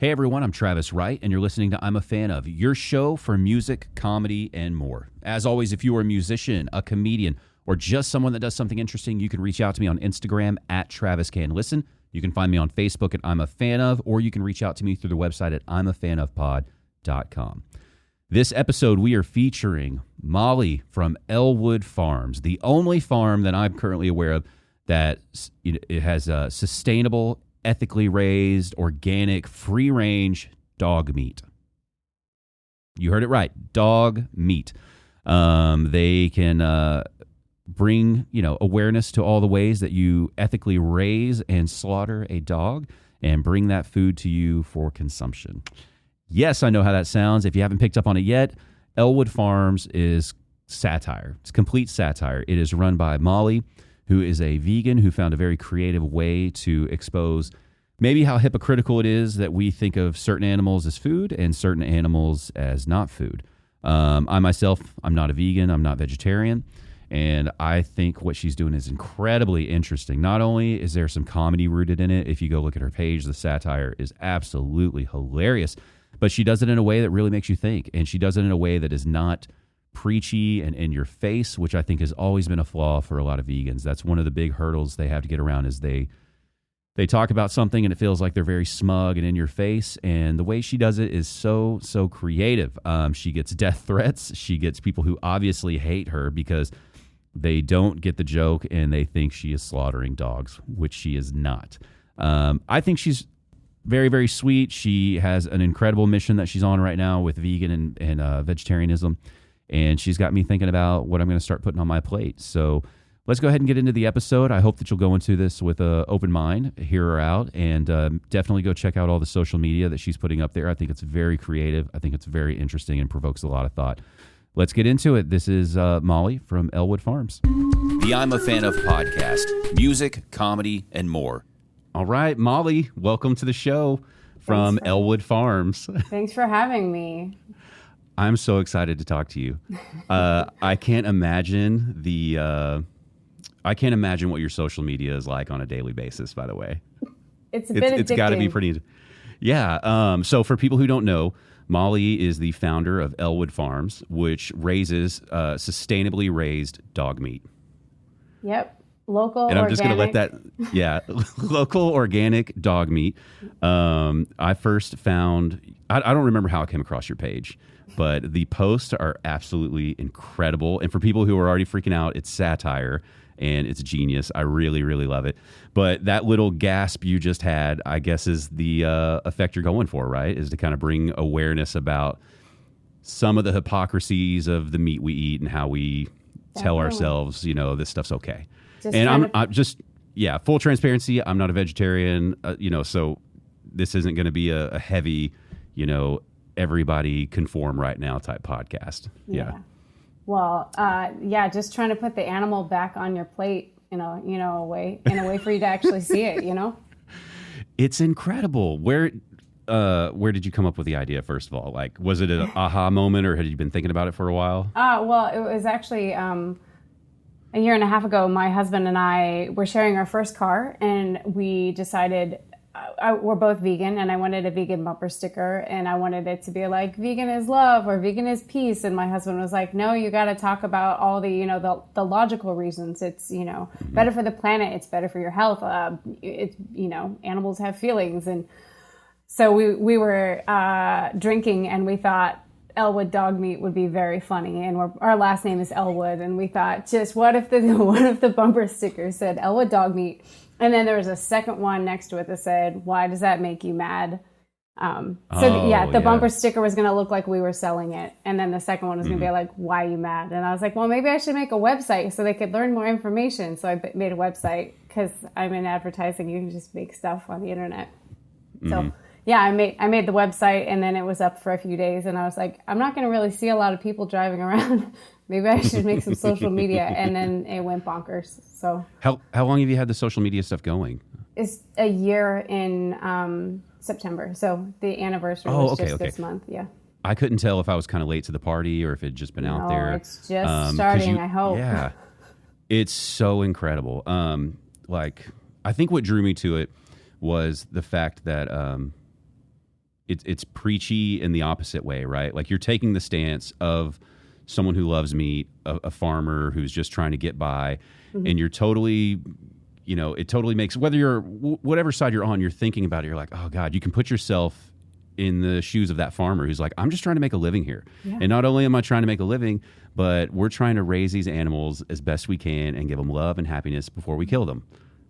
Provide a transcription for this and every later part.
Hey everyone, I'm Travis Wright, and you're listening to I'm a Fan Of, your show for music, comedy, and more. As always, if you are a musician, a comedian, or just someone that does something interesting, you can reach out to me on Instagram at TravisCanListen. You can find me on Facebook at I'm a Fan Of, or you can reach out to me through the website at imafanofpod.com. This episode, we are featuring Molly from Elwood Farms, the only farm that I'm currently aware of that it has sustainable, ethically raised, organic, free-range dog meat. You heard it right, dog meat. They can bring, awareness to all the ways that you ethically raise and slaughter a dog and bring that food to you for consumption. Yes, I know how that sounds. If you haven't picked up on it yet, Elwood Farms is satire. It's complete satire. It is run by Molly, who is a vegan who found a very creative way to expose maybe how hypocritical it is that we think of certain animals as food and certain animals as not food. I myself, I'm not a vegan. I'm not vegetarian. And I think what she's doing is incredibly interesting. Not only is there some comedy rooted in it, if you go look at her page, the satire is absolutely hilarious, but she does it in a way that really makes you think. And she does it in a way that is not preachy and in your face, which I think has always been a flaw for a lot of vegans. That's one of the big hurdles they have to get around is they talk about something and it feels like they're very smug and in your face. And the way she does it is so creative. She gets death threats. She gets people who obviously hate her because they don't get the joke and they think she is slaughtering dogs, which she is not. I think she's very, very sweet. She has an incredible mission that she's on right now with vegan and vegetarianism. And she's got me thinking about what I'm going to start putting on my plate. So let's go ahead and get into the episode. I hope that you'll go into this with an open mind, hear her out, and definitely go check out all the social media that she's putting up there. I think it's very creative. I think it's very interesting and provokes a lot of thought. Let's get into it. This is Molly from Elwood Farms. The I'm a Fan Of podcast, music, comedy, and more. All right, Molly, welcome to the show from Elwood Farms. Thanks for having me. I'm so excited to talk to you. I can't imagine what your social media is like on a daily basis, by the way. It's a bit addicting. It's got to be pretty. Yeah. So for people who don't know, Molly is the founder of Elwood Farms, which raises sustainably raised dog meat. Yep. Local, and I'm organic. just going to let that, yeah, local organic dog meat. I first found, I don't remember how I came across your page, but the posts are absolutely incredible. And for people who are already freaking out, it's satire and it's genius. I really, really love it. But that little gasp you just had, I guess, is the effect you're going for, right? Is to kind of bring awareness about some of the hypocrisies of the meat we eat and how we tell ourselves, this stuff's okay. And I'm just, full transparency. I'm not a vegetarian, so this isn't going to be a heavy, everybody conform right now type podcast. Yeah. Well, just trying to put the animal back on your plate, in a way for you to actually see it, It's incredible. Where did you come up with the idea, first of all? Like, was it an aha moment or had you been thinking about it for a while? Well, it was actually a year and a half ago. My husband and I were sharing our first car, and we decided we're both vegan, and I wanted a vegan bumper sticker, and I wanted it to be like vegan is love or vegan is peace. And my husband was like, no, you got to talk about all the, the logical reasons. It's, better for the planet. It's better for your health. It's, animals have feelings. And so we were drinking, and we thought Elwood dog meat would be very funny. And our last name is Elwood. And we thought, just what if the bumper sticker said Elwood dog meat? And then there was a second one next to it that said, why does that make you mad? The bumper sticker was going to look like we were selling it. And then the second one was going to be like, why are you mad? And I was like, well, maybe I should make a website so they could learn more information. So I made a website because I'm in advertising. You can just make stuff on the internet. So I made the website, and then it was up for a few days. And I was like, I'm not going to really see a lot of people driving around. Maybe I should make some social media. And then it went bonkers. So how long have you had the social media stuff going? It's a year in September. So the anniversary was just this month. Yeah. I couldn't tell if I was kind of late to the party or if it had just been out there. It's just starting, I hope. Yeah. It's so incredible. I think what drew me to it was the fact that it's preachy in the opposite way, right? Like you're taking the stance of someone who loves meat, a farmer who's just trying to get by, and you're totally, it totally makes, whether you're whatever side you're on, you're thinking about it. You're like, oh God, you can put yourself in the shoes of that farmer who's like, I'm just trying to make a living here. Yeah. And not only am I trying to make a living, but we're trying to raise these animals as best we can and give them love and happiness before we kill them.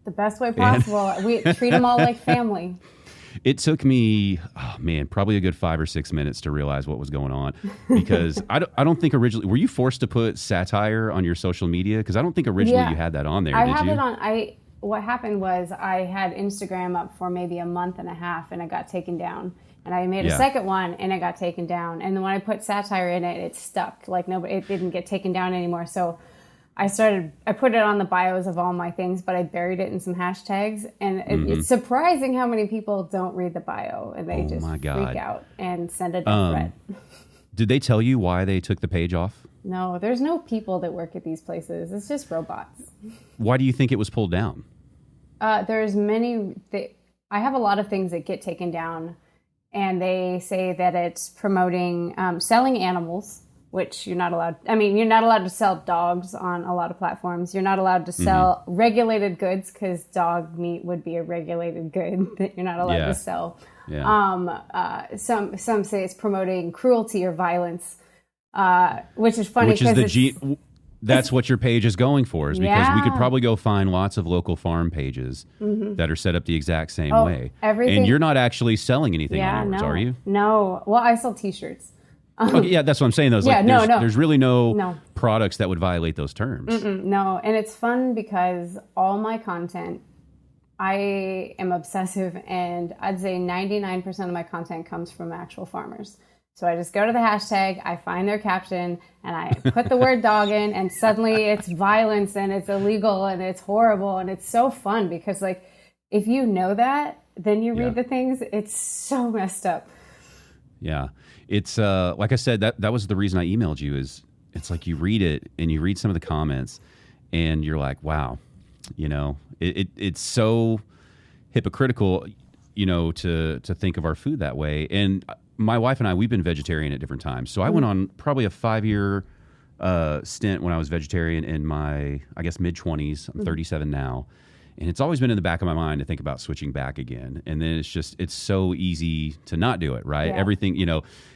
The best way possible. We treat them all like family. It took me, probably a good 5 or 6 minutes to realize what was going on, because I don't think originally, were you forced to put satire on your social media? Because I don't think originally you had that on there, did you? I have it on, what happened was I had Instagram up for maybe a month and a half and it got taken down. And I made a second one and it got taken down. And then when I put satire in it, it stuck. Like it didn't get taken down anymore. So I put it on the bios of all my things, but I buried it in some hashtags. And it's surprising how many people don't read the bio and they just freak out and send a death threat. Did they tell you why they took the page off? No, there's no people that work at these places. It's just robots. Why do you think it was pulled down? There's many. I have a lot of things that get taken down. And they say that it's promoting selling animals, which you're not allowed. I mean, you're not allowed to sell dogs on a lot of platforms. You're not allowed to sell regulated goods because dog meat would be a regulated good that you're not allowed to sell. Yeah. Some say it's promoting cruelty or violence, which is funny because that's what your page is going for, is because we could probably go find lots of local farm pages that are set up the exact same way. And you're not actually selling anything on yours, are you? No. Well, I sell T-shirts. Okay, yeah, that's what I'm saying. There's really no products that would violate those terms. No, and it's fun because all my content, I am obsessive, and I'd say 99% of my content comes from actual farmers. So I just go to the hashtag, I find their caption, and I put the word dog in, and suddenly it's violence, and it's illegal, and it's horrible, and it's so fun because, like, if you know that, then you read the things, it's so messed up. Yeah. It's, like I said, that was the reason I emailed you, is it's like you read it, and you read some of the comments, and you're like, wow, it's so hypocritical, to think of our food that way. And my wife and I, we've been vegetarian at different times. So I went on probably a 5-year stint when I was vegetarian in my, I guess, mid-20s. I'm 37 now. And it's always been in the back of my mind to think about switching back again. And then it's so easy to not do it, right? Yeah. Everything,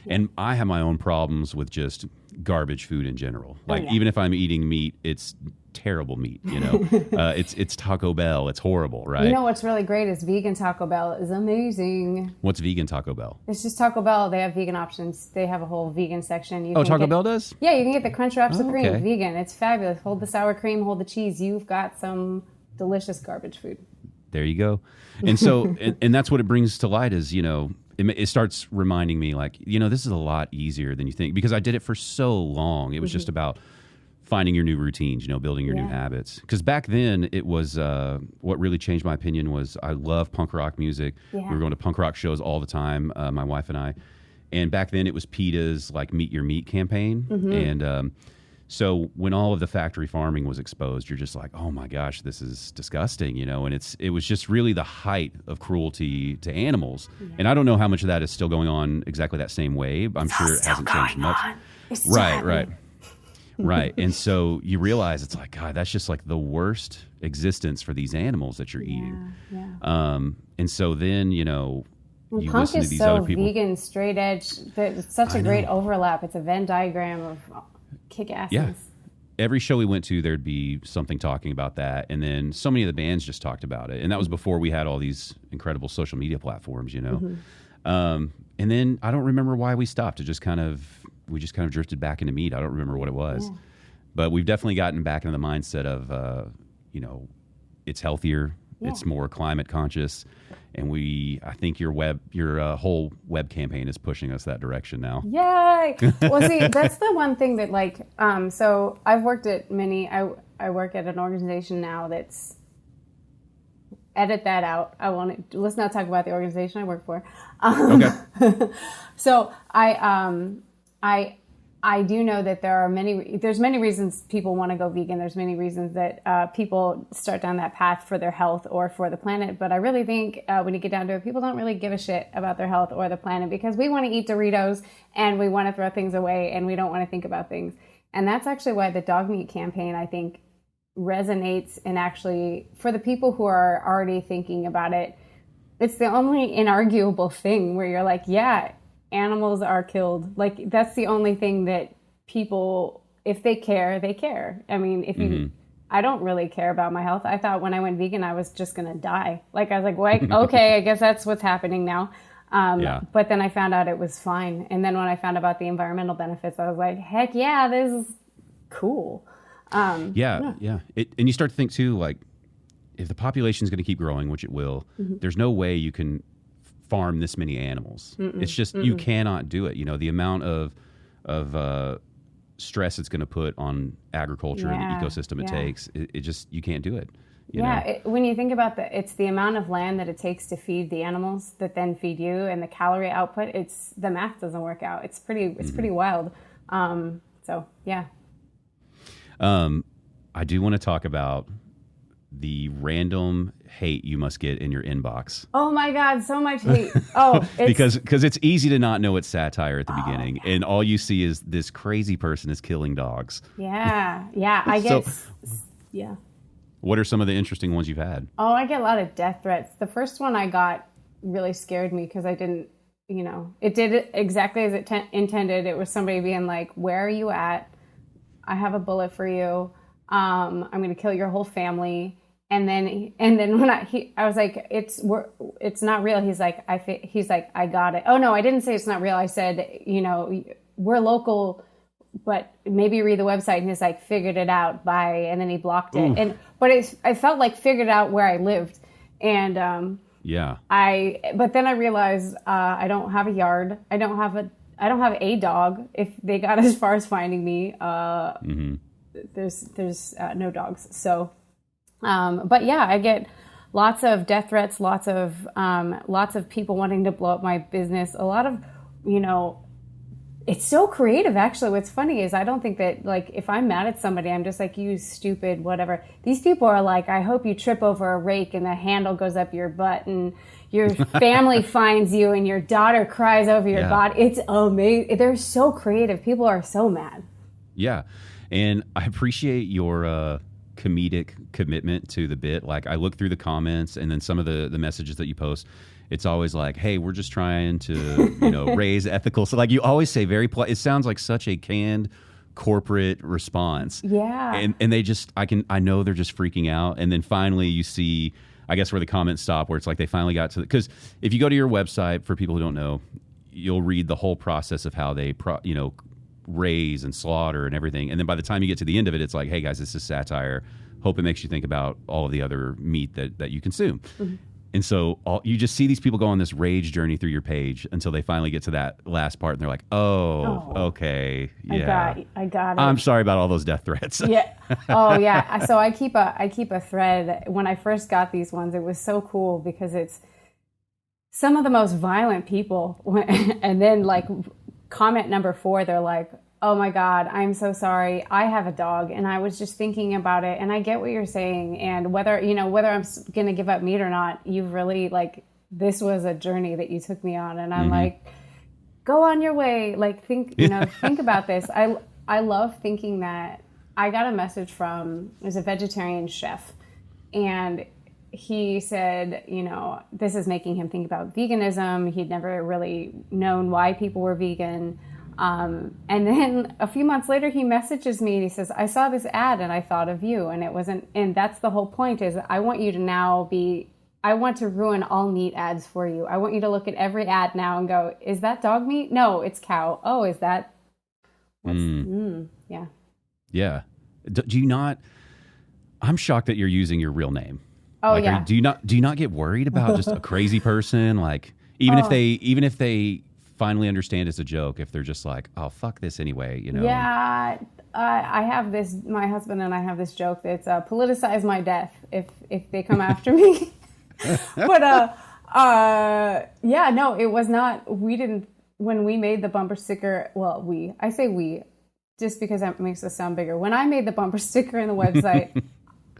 and I have my own problems with just garbage food in general. Like, even if I'm eating meat, it's terrible meat, it's Taco Bell. It's horrible, right? You know what's really great is vegan Taco Bell is amazing. What's vegan Taco Bell? It's just Taco Bell. They have vegan options. They have a whole vegan section. Taco Bell does? Yeah, you can get the Crunchwrap Supreme vegan. It's fabulous. Hold the sour cream, hold the cheese. You've got some delicious garbage food. There you go. And so, and that's what it brings to light is, it starts reminding me like, this is a lot easier than you think, because I did it for so long. It was just about finding your new routines, building your new habits. Because back then it was, what really changed my opinion was I love punk rock music. Yeah. We were going to punk rock shows all the time, my wife and I. And back then it was PETA's like Meet Your Meat campaign. And so when all of the factory farming was exposed, you're just like, oh my gosh, this is disgusting, and it was just really the height of cruelty to animals. Yeah. And I don't know how much of that is still going on exactly that same way. I'm sure it hasn't changed much. Right. And so you realize it's like, God, that's just like the worst existence for these animals that you're eating. Yeah. And so then, you punk listen to is these so other people. Vegan, straight edge. It's such a great overlap. It's a Venn diagram of kick-assness. Yeah. Every show we went to, there'd be something talking about that. And then so many of the bands just talked about it. And that was before we had all these incredible social media platforms, And then I don't remember why we stopped. We just kind of drifted back into meat. I don't remember what it was. Yeah. But we've definitely gotten back into the mindset of, it's healthier. Yeah. It's more climate conscious. And I think your whole web campaign is pushing us that direction now. Yay! Well, see, that's the one thing that so I've worked at I work at an organization now that's, edit that out. Let's not talk about the organization I work for. Okay. So I I do know that there's many reasons people want to go vegan. There's many reasons that people start down that path for their health or for the planet. But I really think when you get down to it, people don't really give a shit about their health or the planet, because we want to eat Doritos and we want to throw things away and we don't want to think about things. And that's actually why the dog meat campaign, I think, resonates. And actually, for the people who are already thinking about it, it's the only inarguable thing where you're like, yeah, animals are killed. Like, that's the only thing that people, if they care, they care. I mean, if you, I don't really care about my health. I thought when I went vegan, I was just going to die. Like, I was like, wait, okay, I guess that's what's happening now. But then I found out it was fine. And then when I found about the environmental benefits, I was like, heck yeah, this is cool. And you start to think too, like, if the population is going to keep growing, which it will, there's no way you can farm this many animals. It's just, you cannot do it. You know, the amount of stress it's going to put on agriculture and the ecosystem it takes, it just, you can't do it. You know? When you think about it's the amount of land that it takes to feed the animals that then feed you, and the calorie output, the math doesn't work out. It's pretty wild. So yeah. I do want to talk about the random hate you must get in your inbox. Oh my God, so much hate. Oh, because it's easy to not know it's satire at the beginning, and all you see is this crazy person is killing dogs. Yeah, I guess. Yeah. What are some of the interesting ones you've had? Oh, I get a lot of death threats. The first one I got really scared me because I didn't, it did it exactly as it intended. It was somebody being like, "Where are you at? I have a bullet for you. I'm going to kill your whole family." And then when I was like, it's not real. He's like, I got it. Oh no, I didn't say it's not real. I said, we're local, but maybe read the website. And he's like, figured it out and then he blocked it. But I felt like figured out where I lived. And, but then I realized, I don't have a yard. I don't have a dog. If they got as far as finding me, there's no dogs. So, but yeah, I get lots of death threats, lots of people wanting to blow up my business. A lot of, it's so creative. Actually, what's funny is I don't think that, like, if I'm mad at somebody, I'm just like, you stupid, whatever. These people are like, I hope you trip over a rake and the handle goes up your butt and your family finds you and your daughter cries over your body. It's amazing. They're so creative. People are so mad. Yeah. And I appreciate your comedic commitment to the bit. Like, I look through the comments and then some of the messages that you post, it's always like, hey, we're just trying to, raise ethical. So like you always say it sounds like such a canned corporate response. Yeah. And they just, I know they're just freaking out. And then finally you see, I guess, where the comments stop, where it's like they finally got to because if you go to your website, for people who don't know, you'll read the whole process of how they, raise and slaughter and everything. And then by the time you get to the end of it, it's like, hey guys, this is satire. Hope it makes you think about all of the other meat that you consume. And so you just see these people go on this rage journey through your page until they finally get to that last part and they're like, oh, okay. Yeah. I got it. I'm sorry about all those death threats. Yeah. Oh yeah. So I keep a thread. When I first got these ones, it was so cool because it's some of the most violent people. And then like comment number 4, they're like, oh my God, I'm so sorry. I have a dog and I was just thinking about it and I get what you're saying. And whether I'm going to give up meat or not, you've really this was a journey that you took me on. And I'm like, go on your way. Like think about this. I love thinking that I got a message from, it was a vegetarian chef, and he said, this is making him think about veganism. He'd never really known why people were vegan. And then a few months later, he messages me and he says, I saw this ad and I thought of you. And it wasn't, and that's the whole point is I want you to I want to ruin all meat ads for you. I want you to look at every ad now and go, is that dog meat? No, it's cow. Oh, is that? Yeah. Yeah. Do you not, I'm shocked that you're using your real name. Oh, yeah. Do you not get worried about just a crazy person? Like, even if they finally understand it's a joke, if they're just like, oh, fuck this anyway, Yeah. I have this, my husband and I have this joke that's politicize my death if they come after me. But, yeah, no, it was not, we didn't when we made the bumper sticker, well, I say we, just because that makes us sound bigger. When I made the bumper sticker in the website,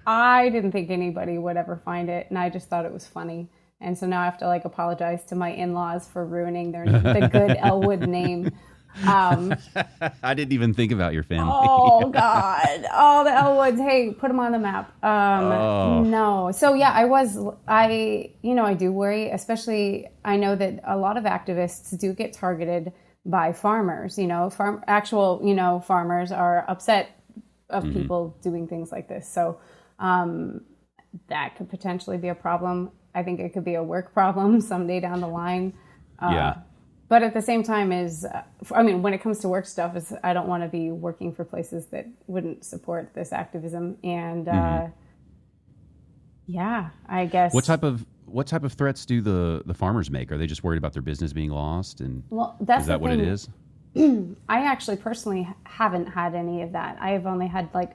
I didn't think anybody would ever find it, and I just thought it was funny. And so now I have to like apologize to my in-laws for ruining the good Elwood name. I didn't even think about your family. Oh God! Oh, the Elwoods. Hey, put them on the map. No. So yeah, I do worry. Especially, I know that a lot of activists do get targeted by farmers. Farmers are upset of people doing things like this. So that could potentially be a problem. I think it could be a work problem someday down the line. But at the same time when it comes to work stuff, I don't want to be working for places that wouldn't support this activism. And I guess. What type of threats do the farmers make? Are they just worried about their business being lost? And that's is that what it is? I actually personally haven't had any of that. I have only had like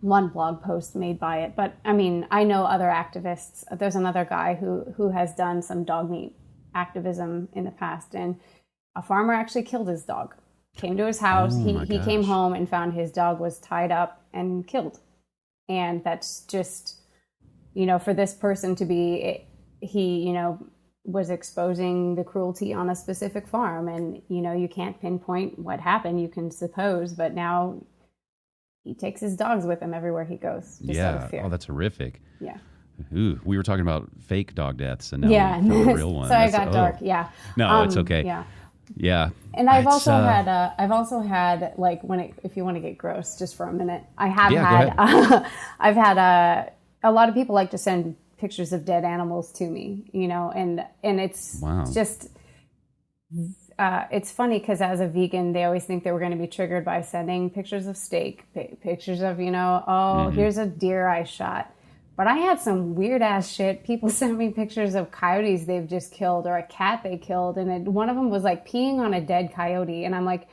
one blog post made by it. But I mean, I know other activists. There's another guy who has done some dog meat activism in the past, and a farmer actually killed his dog. Came to his house. He came home and found his dog was tied up and killed. And that's just, for this person to be, he was exposing the cruelty on a specific farm, and you can't pinpoint what happened. You can suppose, but now he takes his dogs with him everywhere he goes. Just out of fear. Oh, that's horrific. Yeah. Ooh, we were talking about fake dog deaths, and now we're the real one. So I got dark. Yeah. No, it's okay. Yeah. And I've also had like if you want to get gross, just for a minute, I've had a lot of people like to send pictures of dead animals to me, and it's just. It's funny because as a vegan, they always think they were going to be triggered by sending pictures of steak, pictures of, here's a deer I shot. But I had some weird ass shit. People sent me pictures of coyotes they've just killed or a cat they killed. And one of them was like peeing on a dead coyote. And I'm like,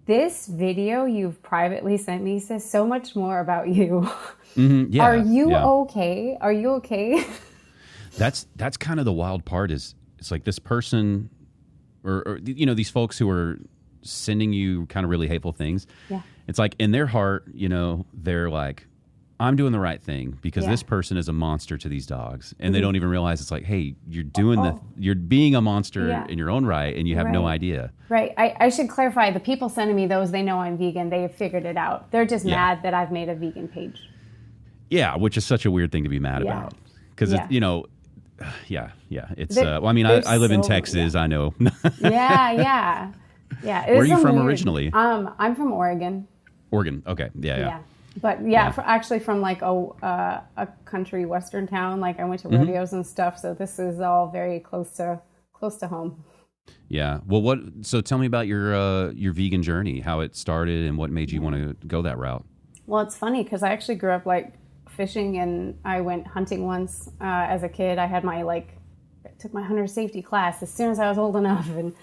this video you've privately sent me says so much more about you. Mm-hmm. Are you okay? Are you okay? That's kind of the wild part is it's like this person or these folks who are sending you kind of really hateful things. Yeah. It's like in their heart, they're like, I'm doing the right thing because this person is a monster to these dogs. And they don't even realize it's like, hey, you're being a monster in your own right and you have no idea. Right. I should clarify, the people sending me those, they know I'm vegan. They have figured it out. They're just mad that I've made a vegan page. Yeah, which is such a weird thing to be mad about. Because, it's. It's, I live in Texas, I know. Yeah. Where are you from originally? I'm from Oregon. Oregon, okay. Yeah. But actually from like a country western town. Like I went to rodeos and stuff, so this is all very close to home. Yeah. Well, so tell me about your vegan journey, how it started and what made you want to go that route. Well, it's funny because I actually grew up like fishing, and I went hunting once as a kid. I had took my hunter safety class as soon as I was old enough, and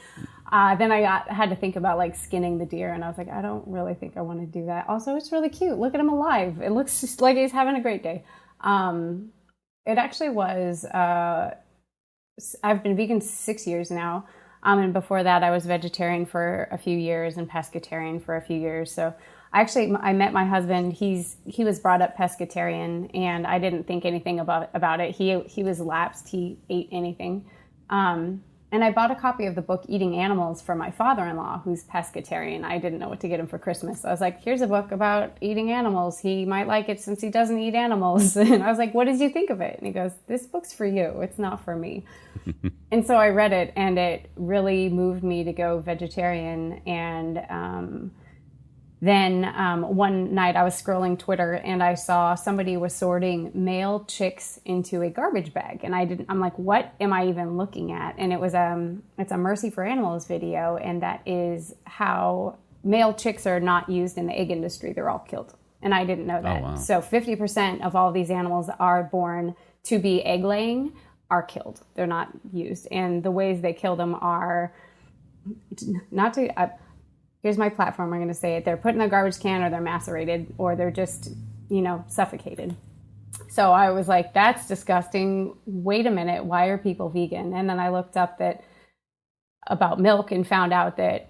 then I had to think about like skinning the deer, and I was like, I don't really think I want to do that. Also, it's really cute. Look at him alive. It looks just like he's having a great day. It actually was. I've been vegan 6 years now, and before that, I was vegetarian for a few years and pescatarian for a few years. So I met my husband. He was brought up pescatarian, and I didn't think anything about it. He was lapsed. He ate anything. And I bought a copy of the book Eating Animals for my father-in-law, who's pescatarian. I didn't know what to get him for Christmas. I was like, here's a book about eating animals. He might like it since he doesn't eat animals. And I was like, what did you think of it? And he goes, this book's for you. It's not for me. And so I read it, and it really moved me to go vegetarian. And then one night I was scrolling Twitter, and I saw somebody was sorting male chicks into a garbage bag, and I'm like, what am I even looking at? And it's a Mercy for Animals video, and that is how male chicks are not used in the egg industry. They're all killed, and I didn't know that. Oh, wow. So 50% of all these animals are born to be egg laying are killed. They're not used, and the ways they kill them are not to. Here's my platform, I'm going to say it. They're put in a garbage can, or they're macerated, or they're just, suffocated. So I was like, that's disgusting. Wait a minute. Why are people vegan? And then I looked up that about milk and found out that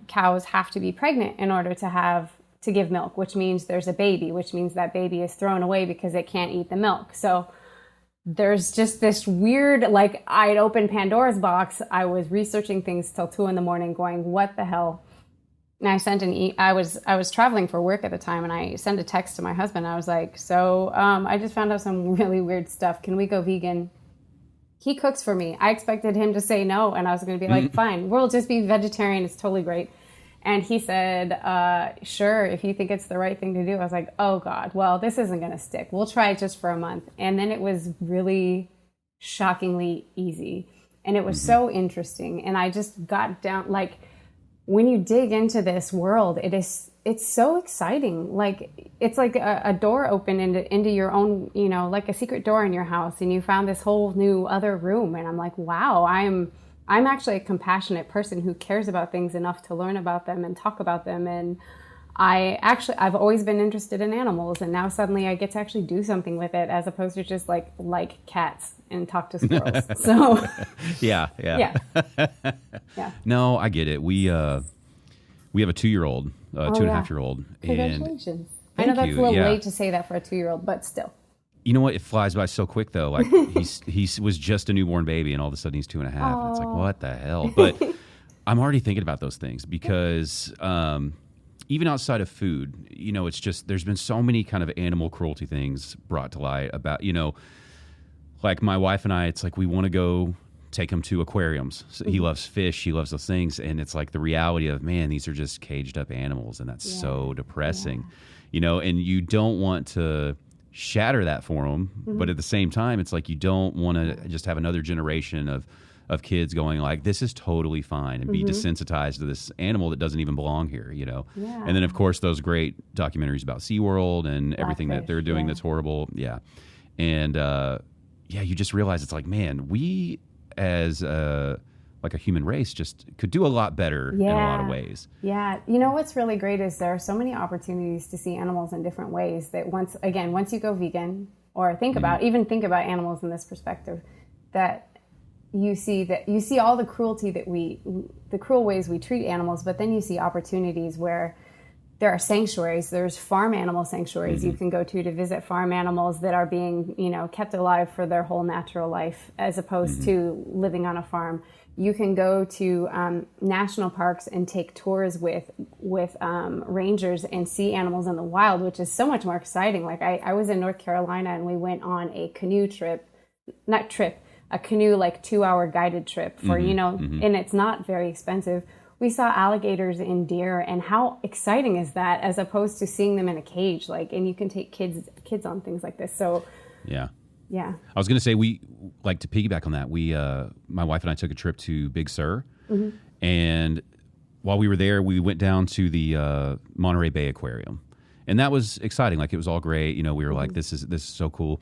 cows have to be pregnant in order to give milk, which means there's a baby, which means that baby is thrown away because it can't eat the milk. So there's just this weird, like, I'd opened Pandora's box. I was researching things till 2 a.m. going, what the hell? And I sent I was traveling for work at the time, and I sent a text to my husband. I was like, so I just found out some really weird stuff. Can we go vegan? He cooks for me. I expected him to say no, and I was going to be like, fine, we'll just be vegetarian. It's totally great. And he said, sure, if you think it's the right thing to do. I was like, oh, God, well, this isn't going to stick. We'll try it just for a month. And then it was really shockingly easy. And it was so interesting. And I just got down, like, when you dig into this world, it's so exciting. Like, it's like a door open into your own, you know, like a secret door in your house. And you found this whole new other room. And I'm like, wow, I'm actually a compassionate person who cares about things enough to learn about them and talk about them. And I've always been interested in animals, and now suddenly I get to actually do something with it as opposed to just like cats and talk to squirrels. So yeah. No, I get it. We have a 2-year-old, 2.5-year-old. Congratulations. I know that's a little late to say that for a 2-year-old, but still. You know what? It flies by so quick, though. Like, he was just a newborn baby, and all of a sudden he's 2.5. And it's like, what the hell? But I'm already thinking about those things because even outside of food, you know, it's just there's been so many kind of animal cruelty things brought to light about, you know, like my wife and I, it's like we want to go take him to aquariums. So he loves fish. He loves those things. And it's like the reality of, man, these are just caged up animals, and that's so depressing, you know, and you don't want to shatter that for them, but at the same time, it's like you don't want to just have another generation of kids going like, this is totally fine, and be desensitized to this animal that doesn't even belong here, you know. And then of course those great documentaries about SeaWorld and everything that they're doing that's horrible. And you just realize it's like, man, we as like a human race just could do a lot better in a lot of ways. You know what's really great is there are so many opportunities to see animals in different ways that once you go vegan or think about animals in this perspective, that you see all the cruelty the cruel ways we treat animals, but then you see opportunities where there are sanctuaries. There's farm animal sanctuaries you can go to visit farm animals that are being, you know, kept alive for their whole natural life as opposed to living on a farm. You can go to national parks and take tours with rangers and see animals in the wild, which is so much more exciting. Like I was in North Carolina and we went on a canoe a canoe like 2-hour guided trip for, you know, and it's not very expensive. We saw alligators and deer, and how exciting is that as opposed to seeing them in a cage, like, and you can take kids on things like this. So yeah. I was going to say, we like to piggyback on that. We, my wife and I took a trip to Big Sur, and while we were there, we went down to the Monterey Bay Aquarium, and that was exciting. Like, it was all great. You know, we were like, this is so cool.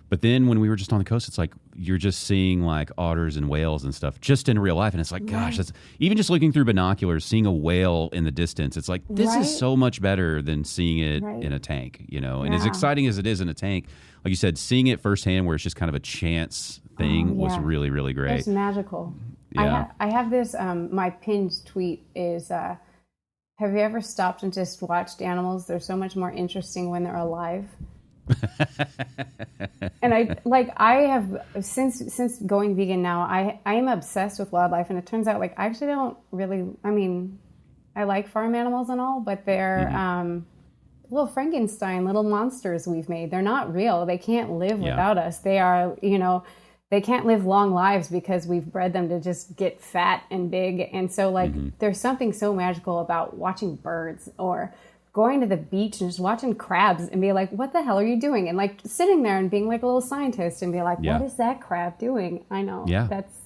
But then when we were just on the coast, it's like you're just seeing like otters and whales and stuff just in real life. And it's like, gosh, that's even just looking through binoculars, seeing a whale in the distance. It's like, this is so much better than seeing it in a tank, you know. And as exciting as it is in a tank, like you said, seeing it firsthand where it's just kind of a chance thing was really, really great. It's magical. I have this, my pinned tweet is, have you ever stopped and just watched animals? They're so much more interesting when they're alive. And I have since going vegan now, I am obsessed with wildlife, and it turns out like I actually don't really, I mean, I like farm animals and all, but they're little Frankenstein, little monsters we've made. They're not real. They can't live without us. They are, you know, they can't live long lives because we've bred them to just get fat and big. And so like there's something so magical about watching birds or going to the beach and just watching crabs and be like, what the hell are you doing? And like sitting there and being like a little scientist and be like, what is that crab doing? I know. That's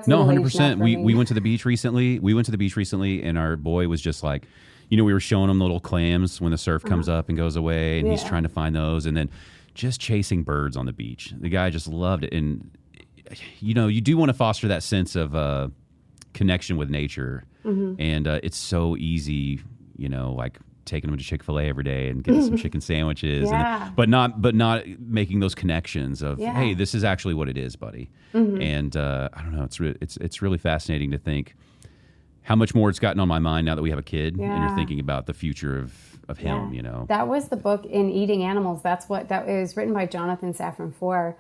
no, 100%. We went to the beach recently. And our boy was just like, you know, we were showing him the little clams when the surf comes up and goes away, and he's trying to find those, and then just chasing birds on the beach. The guy just loved it. And you know, you do want to foster that sense of connection with nature. And it's so easy, you know, like taking them to Chick-fil-A every day and getting some chicken sandwiches, Yeah. but not making those connections of, Yeah. hey, this is actually what it is, buddy. And I don't know, it's really fascinating to think how much more it's gotten on my mind now that we have a kid, and you're thinking about the future of him. You know, that was the book in Eating Animals. That was written by Jonathan Safran Foer.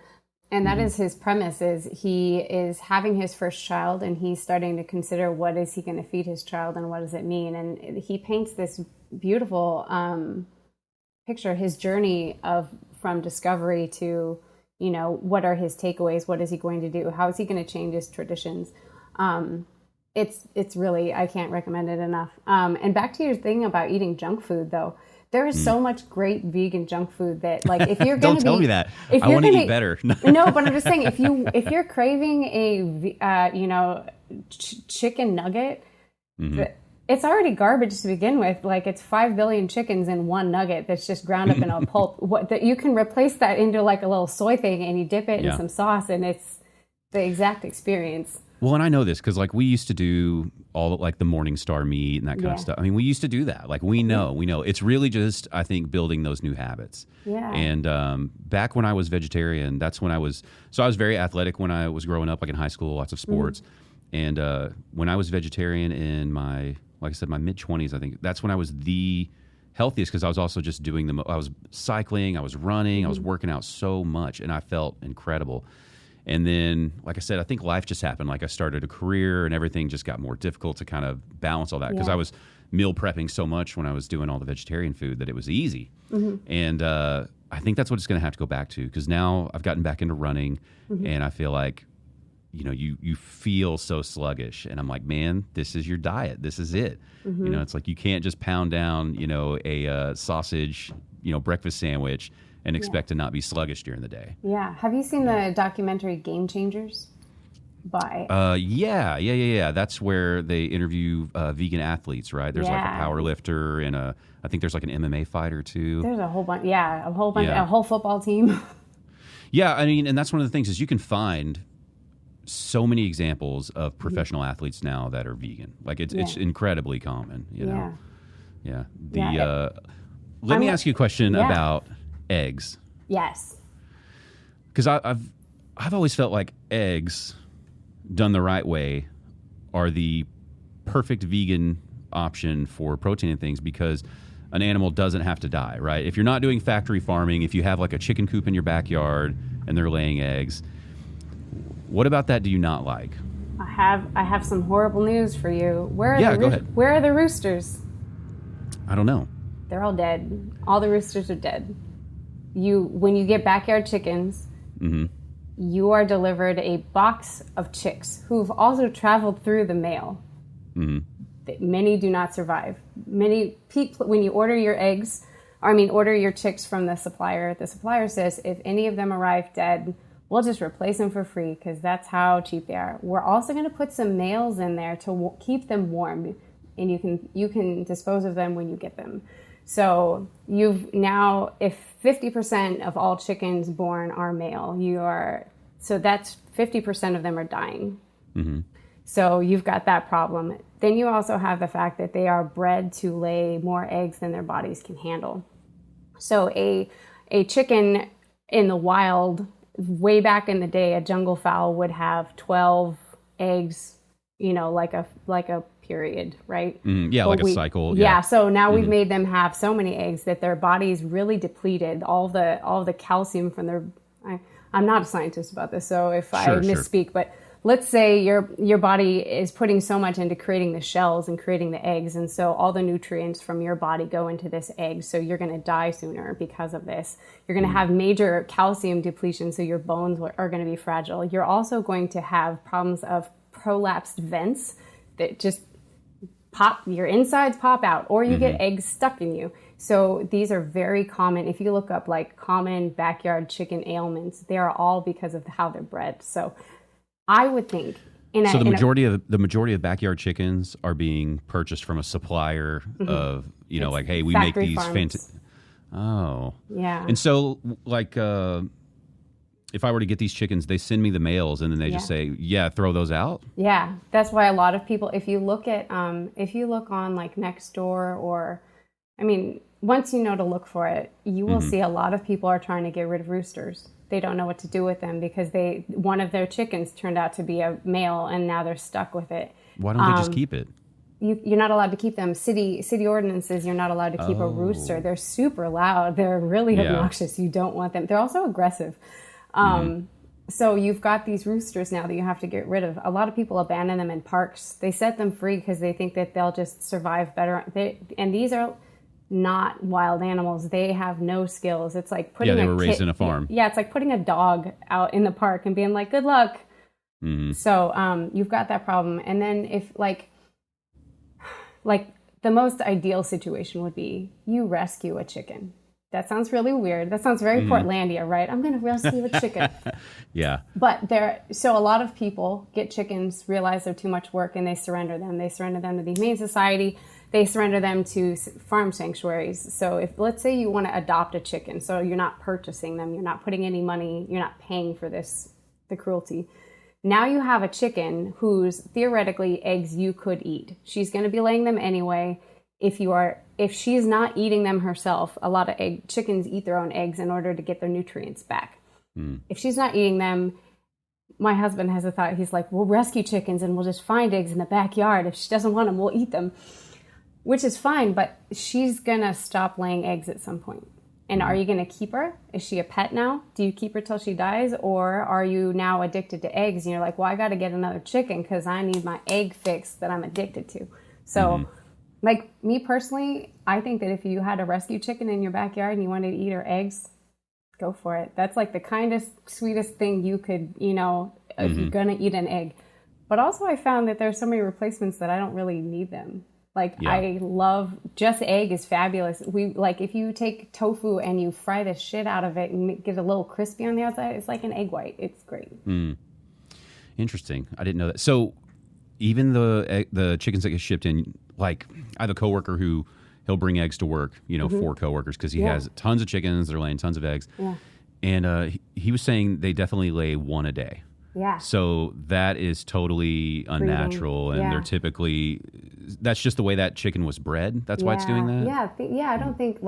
And that is his premise, is he is having his first child and he's starting to consider what is he going to feed his child and what does it mean. And he paints this beautiful picture, his journey from discovery to, you know, what are his takeaways? What is he going to do? How is he going to change his traditions? It's really, I can't recommend it enough. And back to your thing about eating junk food, though. There is so much great vegan junk food that, like, if you're going to don't tell me that. I want to eat better. No, but I'm just saying, if you're craving a chicken nugget, it's already garbage to begin with. Like, it's 5 billion chickens in one nugget that's just ground up in a pulp. That you can replace that into like a little soy thing, and you dip it in some sauce, and it's the exact experience. Well, and I know this because, like, we used to do all like the Morning Star meat and that kind of stuff. I mean, we used to do that. Like, we know. It's really just, I think, building those new habits. Yeah. And back when I was vegetarian, that's when I was very athletic when I was growing up, like in high school, lots of sports. And when I was vegetarian in my mid-20s, I think that's when I was the healthiest, because I was also just doing I was cycling, I was running, I was working out so much, and I felt incredible. And then, like I said, I think life just happened. Like, I started a career and everything just got more difficult to kind of balance all that, because I was meal prepping so much when I was doing all the vegetarian food that it was easy. And I think that's what it's going to have to go back to, because now I've gotten back into running and I feel like, you know, you feel so sluggish. And I'm like, man, this is your diet. This is it. You know, it's like you can't just pound down, you know, a sausage, you know, breakfast sandwich and expect to not be sluggish during the day. Yeah. Have you seen the documentary Game Changers? Yeah. That's where they interview vegan athletes, right? There's like a power lifter and I think there's like an MMA fighter too. There's a whole bunch. Yeah, a whole football team. Yeah, I mean, and that's one of the things is you can find so many examples of professional athletes now that are vegan. Like, it's incredibly common, you know? Yeah. Let me ask you a question about eggs. Yes. Because I've always felt like eggs, done the right way, are the perfect vegan option for protein and things, because an animal doesn't have to die, right? If you're not doing factory farming, if you have like a chicken coop in your backyard and they're laying eggs, what about that do you not like? I have some horrible news for you. Go ahead. Where are the roosters? I don't know. They're all dead. All the roosters are dead. When you get backyard chickens, you are delivered a box of chicks who've also traveled through the mail. Many do not survive. Many people, when you order your order your chicks from the supplier says, if any of them arrive dead, we'll just replace them for free, because that's how cheap they are. We're also going to put some males in there to keep them warm, and you can dispose of them when you get them. So if 50% of all chickens born are male, so that's 50% of them are dying. So you've got that problem. Then you also have the fact that they are bred to lay more eggs than their bodies can handle. So a chicken in the wild, way back in the day, a jungle fowl would have 12 eggs, you know, like a period, right? Like a cycle. Yeah. So now we've made them have so many eggs that their body's really depleted. All the calcium from their. I'm not a scientist about this, so if I misspeak, but let's say your body is putting so much into creating the shells and creating the eggs, and so all the nutrients from your body go into this egg, so you're going to die sooner because of this. You're going to have major calcium depletion, so your bones are going to be fragile. You're also going to have problems of prolapsed vents that just your insides pop out, or you get eggs stuck in you. So these are very common. If you look up like common backyard chicken ailments, they are all because of how they're bred. So I would think. The majority of backyard chickens are being purchased from a supplier of, you know, like, hey, we make these fantastic. Oh. Yeah. And so, like, if I were to get these chickens, they send me the males, and then they just say, throw those out. Yeah, that's why a lot of people, if you look on like Nextdoor or I mean, once you know to look for it, you will see a lot of people are trying to get rid of roosters. They don't know what to do with them because one of their chickens turned out to be a male, and now they're stuck with it. Why don't they just keep it? You're not allowed to keep them. City ordinances, you're not allowed to keep a rooster. They're super loud. They're really obnoxious. You don't want them. They're also aggressive. So you've got these roosters now that you have to get rid of. A lot of people abandon them in parks. They set them free because they think that they'll just survive better. And these are not wild animals. They have no skills. It's like putting they were raised in a farm. Yeah, it's like putting a dog out in the park and being like, good luck. So you've got that problem. And then if like the most ideal situation would be you rescue a chicken. That sounds really weird. That sounds very Portlandia, right? I'm going to rescue a chicken. Yeah. But so a lot of people get chickens, realize they're too much work, and they surrender them. They surrender them to the Humane Society. They surrender them to farm sanctuaries. So if, let's say you want to adopt a chicken, so you're not purchasing them, you're not putting any money, you're not paying for the cruelty. Now you have a chicken whose theoretically eggs you could eat. She's going to be laying them anyway. If she's not eating them herself, a lot of chickens eat their own eggs in order to get their nutrients back. If she's not eating them, my husband has a thought. He's like, we'll rescue chickens and we'll just find eggs in the backyard. If she doesn't want them, we'll eat them, which is fine. But she's going to stop laying eggs at some point. And are you going to keep her? Is she a pet now? Do you keep her till she dies? Or are you now addicted to eggs? And you're like, well, I got to get another chicken because I need my egg fix that I'm addicted to. So like me personally, I think that if you had a rescue chicken in your backyard and you wanted to eat her eggs, go for it. That's like the kindest, sweetest thing you could, if you're going to eat an egg. But also I found that there's so many replacements that I don't really need them. I love just egg is fabulous. If you take tofu and you fry the shit out of it and get a little crispy on the outside, it's like an egg white. It's great. Interesting. I didn't know that. So even the chickens that get shipped in, like I have a coworker who he'll bring eggs to work, 4 coworkers because he has tons of chickens. They're laying tons of eggs. Yeah. And he was saying they definitely lay 1 a day. Yeah. So that is totally unnatural. And they're typically, that's just the way that chicken was bred. That's why it's doing that. Yeah. I don't think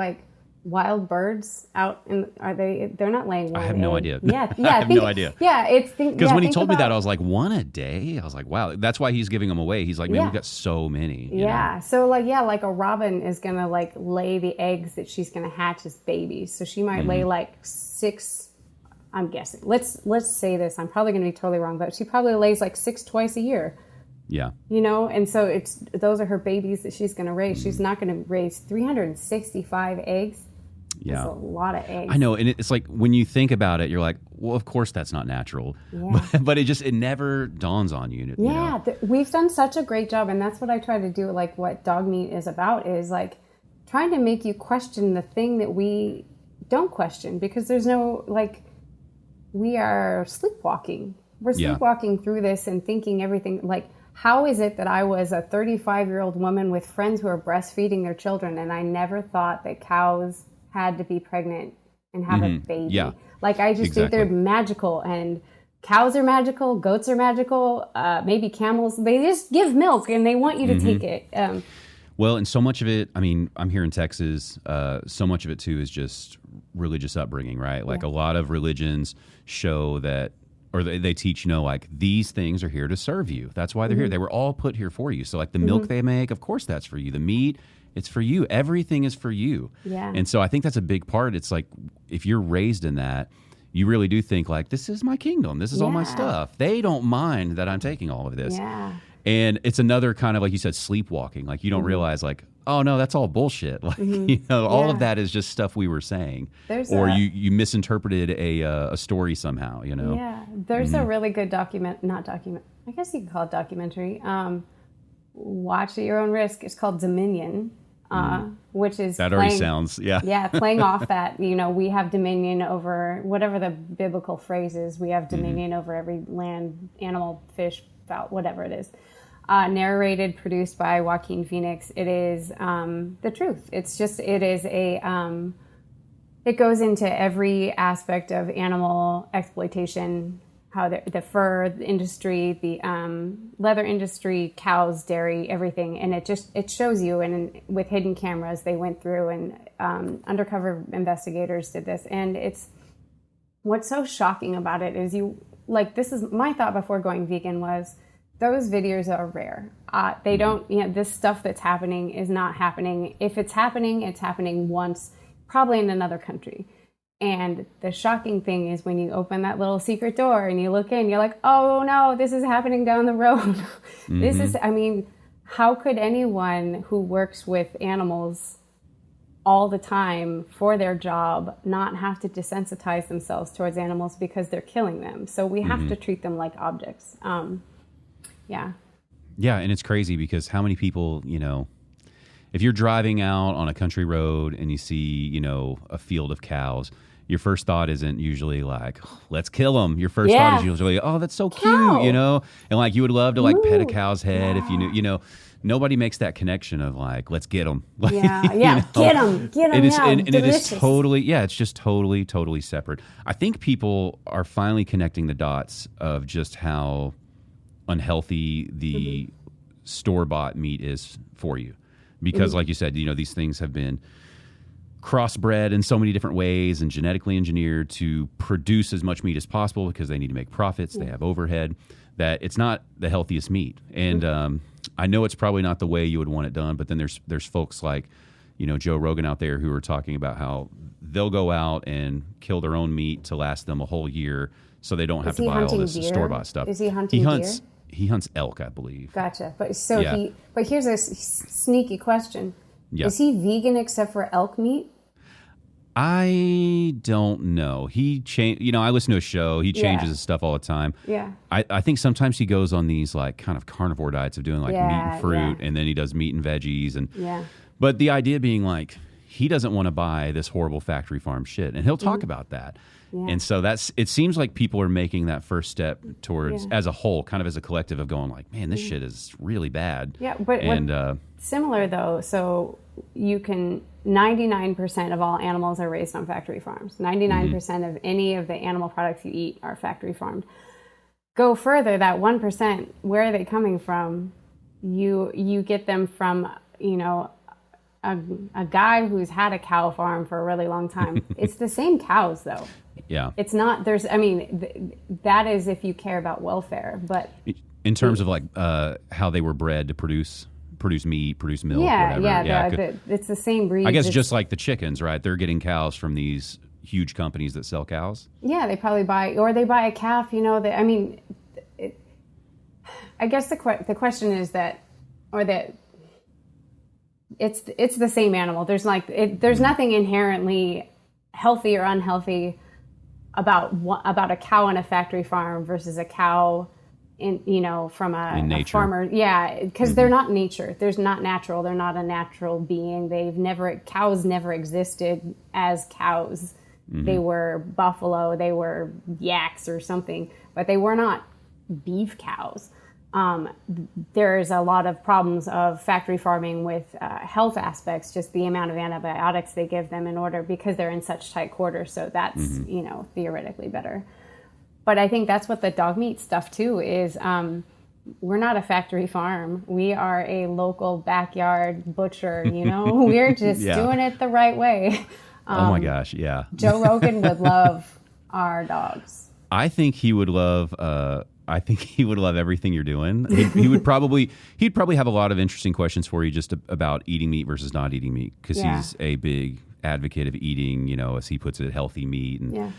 wild birds out they're not laying one. I have no idea. Yeah. I have no idea. Yeah. Because when he told me that, I was like, 1 a day? I was like, wow. That's why he's giving them away. He's like, man, we've got so many. You know? So like a robin is going to lay the eggs that she's going to hatch as babies. So she might lay 6, I'm guessing. Let's say this. I'm probably going to be totally wrong, but she probably lays 6 twice a year. Yeah. And so those are her babies that she's going to raise. She's not going to raise 365 eggs. Yeah. That's a lot of eggs. I know. And it's like when you think about it, you're like, well, of course that's not natural. Yeah. But it never dawns on you. Yeah. We've done such a great job. And that's what I try to do. What dog meat is about is trying to make you question the thing that we don't question, because there's no we are sleepwalking. We're sleepwalking through this and thinking everything how is it that I was a 35-year-old woman with friends who are breastfeeding their children and I never thought that cows had to be pregnant and have a baby? Yeah. I just think they're magical, and cows are magical, goats are magical, maybe camels. They just give milk and they want you to take it. Well, and so much of it, I mean, I'm here in Texas, so much of it too is just religious upbringing, right? A lot of religions show that, or they teach, these things are here to serve you. That's why they're here. They were all put here for you. So the milk they make, of course that's for you. The meat, it's for you. Everything is for you. Yeah. And so I think that's a big part. It's if you're raised in that, you really do think this is my kingdom. This is all my stuff. They don't mind that I'm taking all of this. Yeah. And it's another kind of, like you said, sleepwalking. You don't realize oh no, that's all bullshit. All of that is just stuff we were saying. You misinterpreted a story somehow, Yeah. There's a really good I guess you could call it documentary. Watch at your own risk. It's called Dominion, which is already sounds, playing off that, we have dominion over whatever the biblical phrase is. We have dominion over every land, animal, fish, fowl, whatever it is. Narrated, produced by Joaquin Phoenix. It is the truth. It goes into every aspect of animal exploitation how the fur industry, the leather industry, cows, dairy, everything. And it shows you, and with hidden cameras, they went through and undercover investigators did this. And what's so shocking about it is this is my thought before going vegan was, those videos are rare. They don't, this stuff that's happening is not happening. If it's happening once, probably in another country. And the shocking thing is when you open that little secret door and you look in, you're like, oh no, this is happening down the road. How could anyone who works with animals all the time for their job not have to desensitize themselves towards animals because they're killing them? So we have to treat them like objects. Yeah. Yeah. And it's crazy because how many people, if you're driving out on a country road and you see, a field of cows, your first thought isn't usually like, let's kill them. Your first thought is usually, oh, that's so cute, and like you would love to pet a cow's head if you knew, nobody makes that connection of like, let's get them. Like, get them. And it is totally, it's just totally separate. I think people are finally connecting the dots of just how unhealthy the store-bought meat is for you. Because like you said, these things have been crossbred in so many different ways and genetically engineered to produce as much meat as possible because they need to make profits. They have overhead, that it's not the healthiest meat. And I know it's probably not the way you would want it done, but then there's folks like, Joe Rogan out there who are talking about how they'll go out and kill their own meat to last them a whole year so they don't have to buy all this store-bought stuff. Is he hunting deer? He hunts elk, I believe. Gotcha. But here's a sneaky question. Yeah. Is he vegan except for elk meat? I don't know. He I listen to a show. He changes his stuff all the time. Yeah. I think sometimes he goes on these like kind of carnivore diets of doing like meat and fruit, and then he does meat and veggies But the idea being like he doesn't want to buy this horrible factory farm shit, and he'll talk about that. Yeah. And so it seems like people are making that first step towards, as a whole, kind of as a collective of going like, man, this shit is really bad. Yeah, but similar though, so you can, 99% of all animals are raised on factory farms. 99% of any of the animal products you eat are factory farmed. Go further, that 1%, where are they coming from? You get them from, a guy who's had a cow farm for a really long time. It's the same cows though. Yeah. It's not, that is if you care about welfare, but. In terms of like how they were bred to produce meat, produce milk, whatever. It's the same breed. I guess just like the chickens, right? They're getting cows from these huge companies that sell cows. Yeah, they probably buy a calf, I guess the question is that it's the same animal. There's there's nothing inherently healthy or unhealthy about a cow on a factory farm versus a cow from a farmer. Yeah, because they're not nature. They're not natural. They're not a natural being. Cows never existed as cows. They were buffalo. They were yaks or something, but they were not beef cows. There's a lot of problems of factory farming with health aspects, just the amount of antibiotics they give them because they're in such tight quarters. So that's, theoretically better. But I think that's what the dog meat stuff too is. We're not a factory farm. We are a local backyard butcher, we're just doing it the right way. Oh my gosh. Yeah. Joe Rogan would love our dogs. I think he would love everything you're doing. He'd probably have a lot of interesting questions for you just about eating meat versus not eating meat, because he's a big advocate of eating, as he puts it, healthy meat, and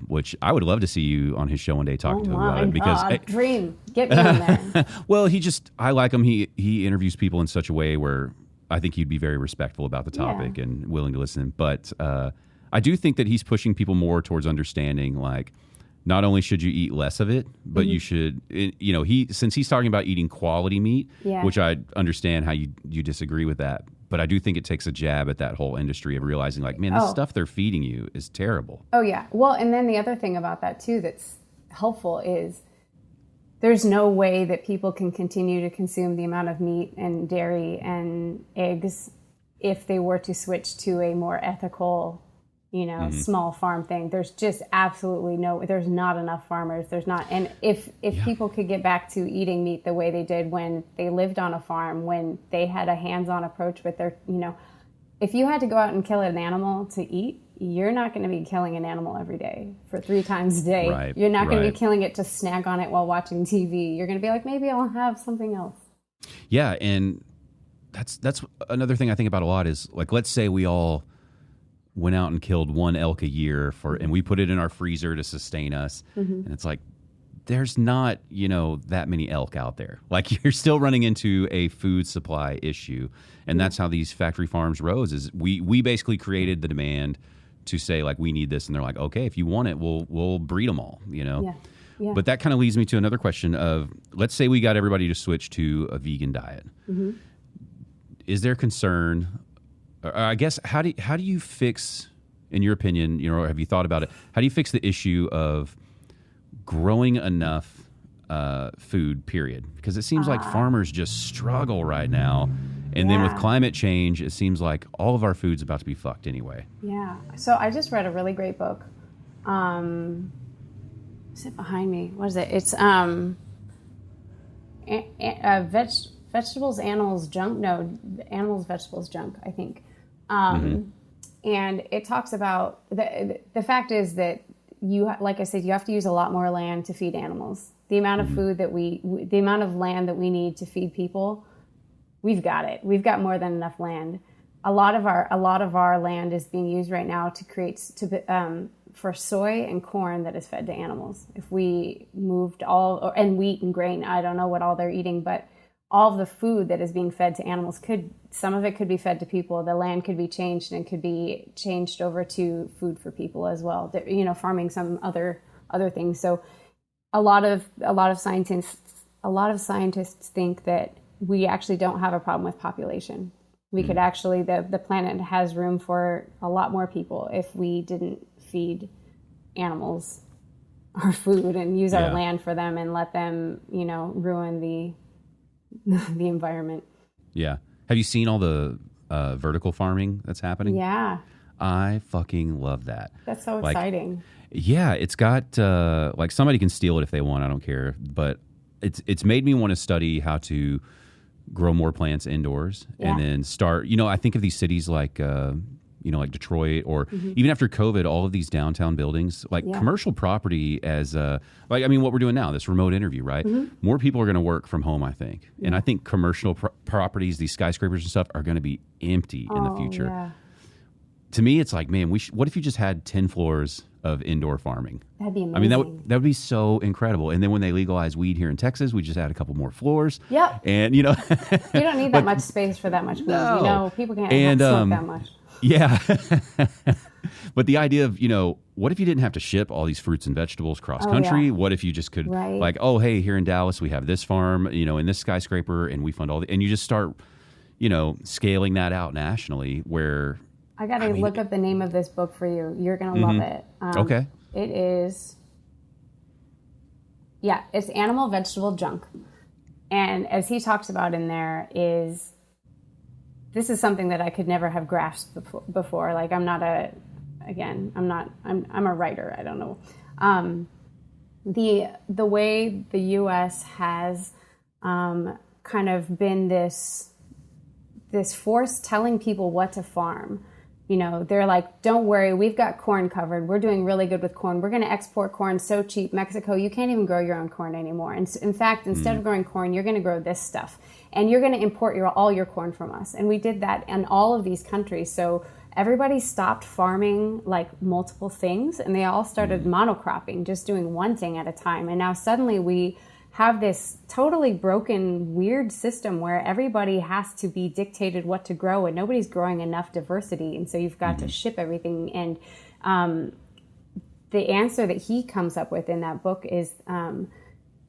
which I would love to see you on his show one day talking to him about it, because dream, get me in there. Well, I like him. He interviews people in such a way where I think he'd be very respectful about the topic and willing to listen. But I do think that he's pushing people more towards understanding, like, not only should you eat less of it, but you should, since he's talking about eating quality meat, which I understand how you disagree with that. But I do think it takes a jab at that whole industry of realizing, like, man, this stuff they're feeding you is terrible. Oh, yeah. Well, and then the other thing about that, too, that's helpful is there's no way that people can continue to consume the amount of meat and dairy and eggs if they were to switch to a more ethical small farm thing. There's just absolutely there's not enough farmers. There's not. And if people could get back to eating meat the way they did when they lived on a farm, when they had a hands-on approach with their, if you had to go out and kill an animal to eat, you're not going to be killing an animal every day for 3 times a day. Right, you're not going to be killing it to snack on it while watching TV. You're going to be like, maybe I'll have something else. Yeah. And that's another thing I think about a lot is, like, let's say we all went out and killed 1 elk a year and we put it in our freezer to sustain us. And it's like, there's not, that many elk out there. Like, you're still running into a food supply issue. And that's how these factory farms rose, is we basically created the demand to say, like, we need this. And they're like, okay, if you want it, we'll breed them all, Yeah. But that kind of leads me to another question of, let's say we got everybody to switch to a vegan diet. Is there concern, or I guess, how do you fix, in your opinion, or have you thought about it, how do you fix the issue of growing enough food, period? Because it seems like farmers just struggle right now. And then with climate change, it seems like all of our food's about to be fucked anyway. Yeah. So I just read a really great book. Is it behind me? What is it? It's Vegetables, Animals, Junk. No, Animals, Vegetables, Junk, I think. And it talks about the fact is that like I said, you have to use a lot more land to feed animals. The amount of food the amount of land that we need to feed people, we've got it. We've got more than enough land. A lot of our land is being used right now for soy and corn that is fed to animals. If we moved and wheat and grain, I don't know what all they're eating, but all of the food that is being fed to animals some of it could be fed to people. The land could be changed and could be changed over to food for people as well. Farming some other things. So a lot of scientists think that we actually don't have a problem with population. We could actually, the planet has room for a lot more people if we didn't feed animals our food and use our land for them and let them, ruin the environment. Yeah. Have you seen all the vertical farming that's happening? Yeah. I fucking love that. That's so exciting. Yeah, it's got like, somebody can steal it if they want. I don't care, but it's made me want to study how to grow more plants indoors and then start. I think of these cities like like Detroit, or even after COVID, all of these downtown buildings, like commercial property as what we're doing now, this remote interview, right? More people are going to work from home, I think. And I think commercial properties, these skyscrapers and stuff, are going to be empty in the future. Yeah. To me, it's like, man, what if you just had 10 floors of indoor farming? That'd be amazing. That would be so incredible. And then when they legalize weed here in Texas, we just add a couple more floors. Yep. And, you don't need that much space for that much weed. No. People can't smoke that much. Yeah. But the idea of, what if you didn't have to ship all these fruits and vegetables cross country? Yeah. What if you just could, like, oh, hey, here in Dallas, we have this farm, in this skyscraper, and we fund and you just start, scaling that out nationally where... I got to look up the name of this book for you. You're going to love it. Okay. It is, it's Animal, Vegetable, Junk. And as he talks about in there this is something that I could never have grasped before. Like, I'm a writer. I don't know. The way the U.S. has kind of been this force telling people what to farm. They're like, don't worry, we've got corn covered. We're doing really good with corn. We're going to export corn so cheap. Mexico, you can't even grow your own corn anymore. And in fact, instead of growing corn, you're going to grow this stuff. And you're going to import all your corn from us. And we did that in all of these countries. So everybody stopped farming like multiple things, and they all started monocropping, just doing one thing at a time. And now suddenly we have this totally broken, weird system where everybody has to be dictated what to grow, and nobody's growing enough diversity. And so you've got to ship everything. And the answer that he comes up with in that book is,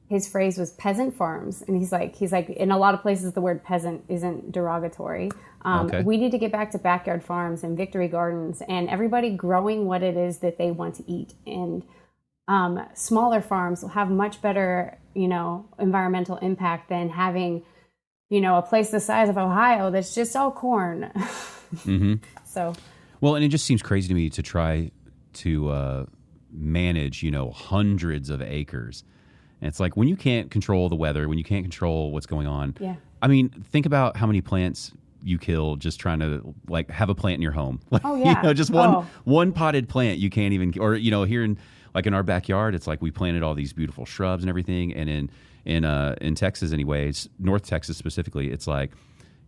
his phrase was peasant farms. And he's like, in a lot of places, the word peasant isn't derogatory. We need to get back to backyard farms and victory gardens and everybody growing what it is that they want to eat. And smaller farms will have much better, environmental impact than having, a place the size of Ohio that's just all corn. Mm-hmm. So, Well, and it just seems crazy to me to try to manage, hundreds of acres. And it's like when you can't control the weather, when you can't control what's going on. Yeah. I mean, think about how many plants you kill just trying to like have a plant in your home. Like, Oh, yeah. just one potted plant you can't even, or here in our backyard, it's like we planted all these beautiful shrubs and everything. And in Texas, anyways, North Texas specifically, it's like,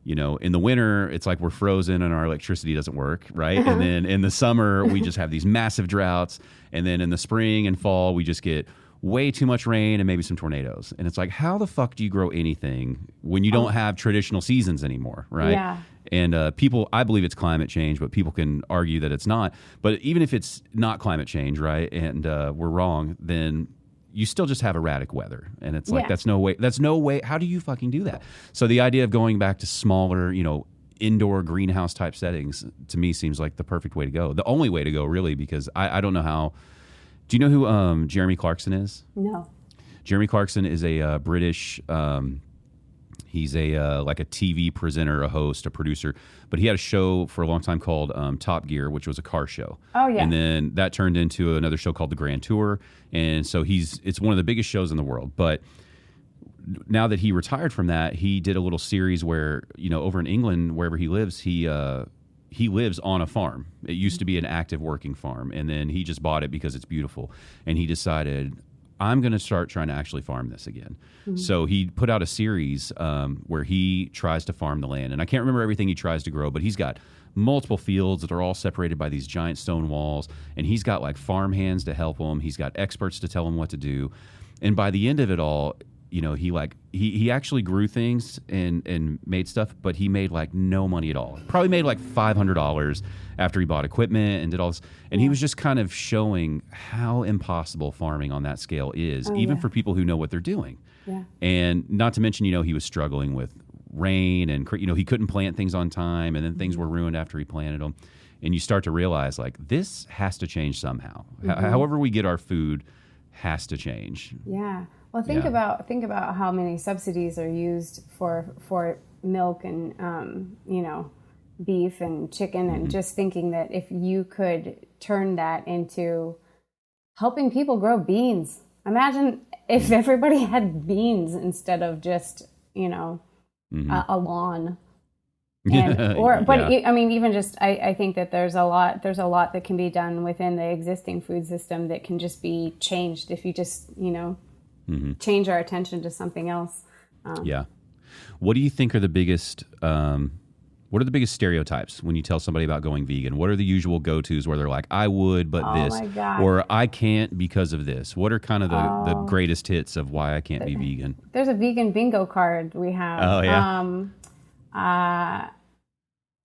in the winter, it's like we're frozen and our electricity doesn't work, right? And then in the summer, we just have these massive droughts. And then in the spring and fall, we just get way too much rain and maybe some tornadoes. And it's like, how the fuck do you grow anything when you don't have traditional seasons anymore, right? Yeah. And I believe it's climate change, but people can argue that it's not. But even if it's not climate change, right, and we're wrong, then you still just have erratic weather. And it's like, that's no way. How do you fucking do that? So the idea of going back to smaller, indoor greenhouse type settings, to me seems like the perfect way to go. The only way to go, really, because I don't know how. Do you know who Jeremy Clarkson is? No. Jeremy Clarkson is a British. He's like a TV presenter, a host, a producer. But he had a show for a long time called Top Gear, which was a car show. Oh yeah. And then that turned into another show called The Grand Tour. And so it's one of the biggest shows in the world. But now that he retired from that, he did a little series where over in England, wherever he lives, he lives on a farm. It used to be an active working farm, and then he just bought it because it's beautiful. And he decided, I'm going to start trying to actually farm this again. Mm-hmm. So he put out a series where he tries to farm the land. And I can't remember everything he tries to grow, but he's got multiple fields that are all separated by these giant stone walls. And he's got like farm hands to help him. He's got experts to tell him what to do. And by the end of it all, he actually grew things and made stuff, but he made like no money at all. Probably made like $500 after he bought equipment and did all this. And he was just kind of showing how impossible farming on that scale is, even for people who know what they're doing. Yeah. And not to mention, he was struggling with rain and, he couldn't plant things on time, and then things were ruined after he planted them. And you start to realize like this has to change somehow. However we get our food has to change. Yeah. Well, think about how many subsidies are used for milk and beef and chicken, and just thinking that if you could turn that into helping people grow beans. Imagine if everybody had beans instead of just a lawn. Even just I think that there's a lot that can be done within the existing food system that can just be changed if you just change our attention to something else. What do you think are the biggest stereotypes when you tell somebody about going vegan? What are the usual go-tos where they're like, I would, but this, or I can't because of this? What are kind of the greatest hits of why I can't be vegan? There's a vegan bingo card we have. Oh, yeah.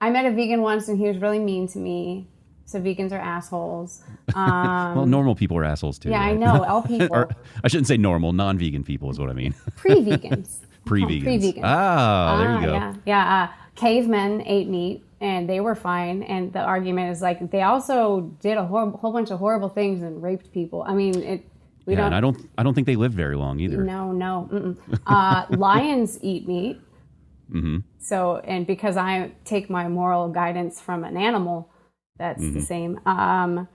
I met a vegan once and he was really mean to me. So vegans are assholes. Well, normal people are assholes too. Yeah, right? I know. All people. Or, I shouldn't say normal. Non-vegan people is what I mean. Pre-vegans. Pre-vegans. Ah, there you go. Yeah. Cavemen ate meat and they were fine. And the argument is like they also did a whole bunch of horrible things and raped people. I mean, and I don't think they lived very long either. No. Lions eat meat. Mm-hmm. So, and because I take my moral guidance from an animal, that's the same. I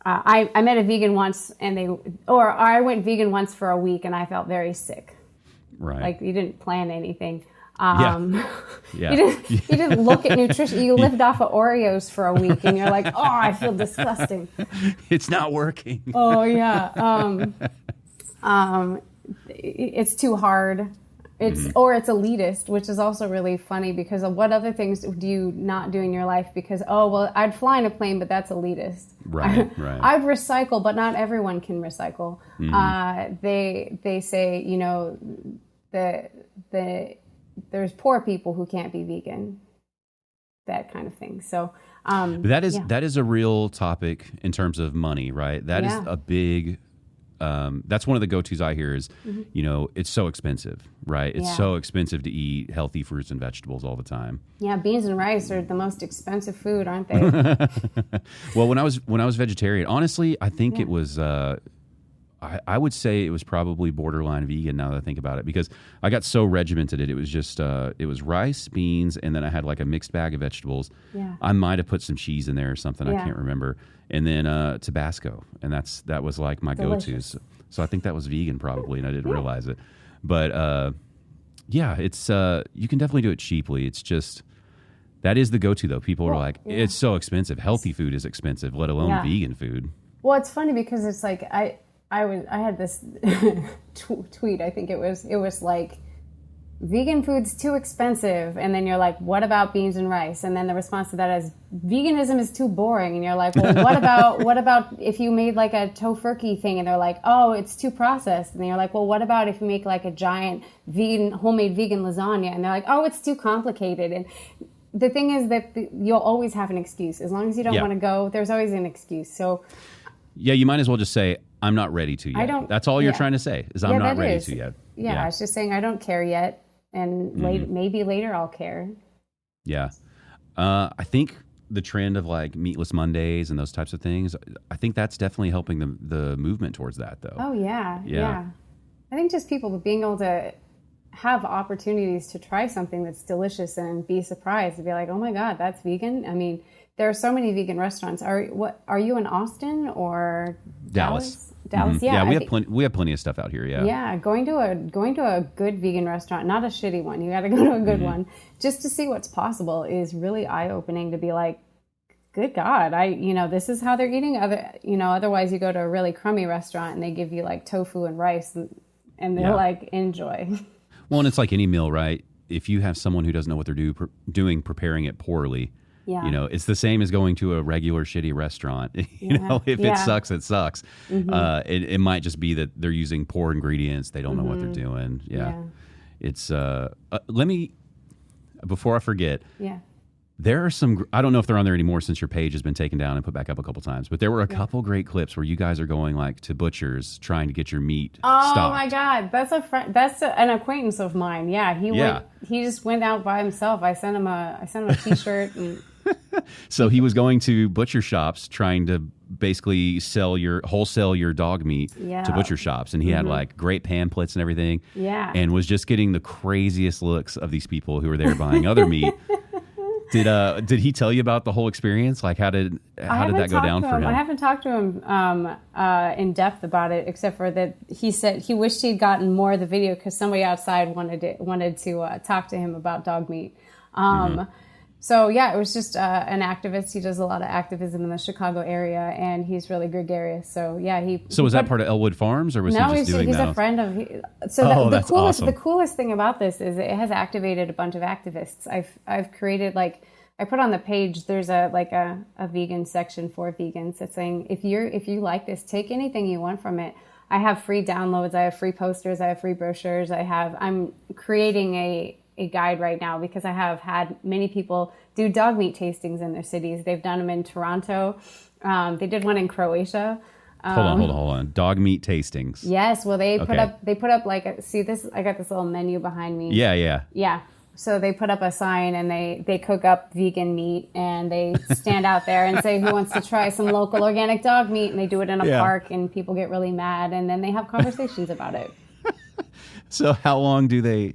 met a vegan once, I went vegan once for a week, and I felt very sick. Right. Like you didn't plan anything. Yeah. You didn't look at nutrition. You lived off of Oreos for a week, and you're like, oh, I feel disgusting. It's not working. Oh yeah. It's too hard. Or it's elitist, which is also really funny because of what other things do you not do in your life? Because, I'd fly in a plane, but that's elitist. Right. I'd recycle, but not everyone can recycle. They say, there's poor people who can't be vegan, that kind of thing. So that is a real topic in terms of money, right? That is a big. That's one of the go-tos I hear is, it's so expensive, right? It's so expensive to eat healthy fruits and vegetables all the time. Yeah, beans and rice are the most expensive food, aren't they? Well, when I was vegetarian, honestly, I think it was I would say it was probably borderline vegan now that I think about it, because I got so regimented. It was just it was rice, beans, and then I had like a mixed bag of vegetables. Yeah. I might have put some cheese in there or something. Yeah. I can't remember. And then Tabasco, and that was like my Delicious. go-tos. So I think that was vegan probably, and I didn't realize it. But yeah, it's you can definitely do it cheaply. It's just that is the go-to though. People are like, it's so expensive. Healthy food is expensive, let alone vegan food. Well, it's funny because it's like I had this tweet. I think it was like, vegan food's too expensive, and then you're like, what about beans and rice? And then the response to that is, veganism is too boring. And you're like, well, what about if you made like a tofurkey thing? And they're like, oh, it's too processed. And then you're like, well, what about if you make like a giant homemade vegan lasagna? And they're like, oh, it's too complicated. And the thing is that you'll always have an excuse. As long as you don't want to go, there's always an excuse. So yeah, you might as well just say, I'm not ready to yet. That's all you're trying to say, is I'm not ready to yet. Yeah, I was just saying I don't care yet. And maybe later I'll care. Yeah. I think the trend of like meatless Mondays and those types of things, I think that's definitely helping the movement towards that though. Oh, yeah. I think just people being able to have opportunities to try something that's delicious and be surprised and be like, oh my God, that's vegan. I mean, there are so many vegan restaurants. Are you in Austin or Dallas? Dallas, yeah. We have plenty of stuff out here. Yeah, going to a good vegan restaurant, not a shitty one. You got to go to a good one just to see what's possible is really eye opening. To be like, good God, this is how they're eating. Otherwise you go to a really crummy restaurant and they give you like tofu and rice, and they're like, enjoy. Well, and it's like any meal, right? If you have someone who doesn't know what they're doing, preparing it poorly. Yeah. It's the same as going to a regular shitty restaurant. If it sucks, it sucks. It might just be that they're using poor ingredients. They don't know what they're doing. Yeah. It's let me, before I forget. Yeah. There are some, I don't know if they're on there anymore since your page has been taken down and put back up a couple times, but there were a couple great clips where you guys are going like to butchers trying to get your meat stocked. Oh my God. That's an acquaintance of mine. Yeah. He just went out by himself. I sent him a t-shirt and so he was going to butcher shops trying to basically wholesale your dog meat to butcher shops. And he had like great pamphlets and everything. Yeah. And was just getting the craziest looks of these people who were there buying other meat. Did he tell you about the whole experience? Like how did that go down for him? I haven't talked to him in depth about it, except for that he said he wished he'd gotten more of the video because somebody outside wanted to talk to him about dog meat. So yeah, it was just an activist. He does a lot of activism in the Chicago area, and he's really gregarious. So yeah, So was that part of Elwood Farms, or was he just doing that? No, he's a friend of. That's awesome. The coolest thing about this is it has activated a bunch of activists. I've created I put on the page. There's a vegan section for vegans that's saying if you like this, take anything you want from it. I have free downloads. I have free posters. I have free brochures. I'm creating a guide right now because I have had many people do dog meat tastings in their cities. They've done them in Toronto. They did one in Croatia. Hold on. Dog meat tastings. Yes. Well, they put up see this. I got this little menu behind me. Yeah. So they put up a sign and they cook up vegan meat and they stand out there and say who wants to try some local organic dog meat, and they do it in a park and people get really mad and then they have conversations about it. So how long do they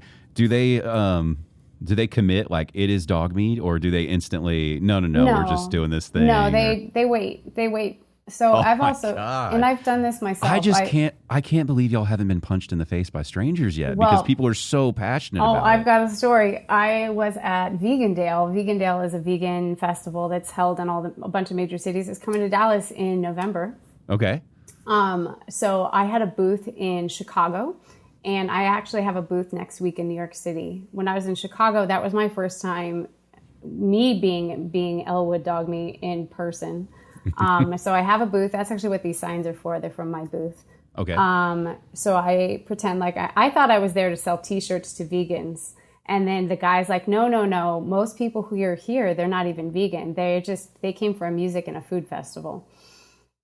commit like it is dog meat, or do they instantly no we're just doing this thing? No, they wait. So I've done this myself. I can't believe y'all haven't been punched in the face by strangers yet because people are so passionate about it. I've got a story. I was at Vegandale. Vegandale is a vegan festival that's held in a bunch of major cities. It's coming to Dallas in November. Okay. So I had a booth in Chicago. And I actually have a booth next week in New York City. When I was in Chicago, that was my first time me being Elwood dog meat in person. So I have a booth. That's actually what these signs are for. They're from my booth. Okay. So I pretend like I thought I was there to sell T-shirts to vegans. And then the guy's like, no. Most people who are here, they're not even vegan. They came for a music and a food festival.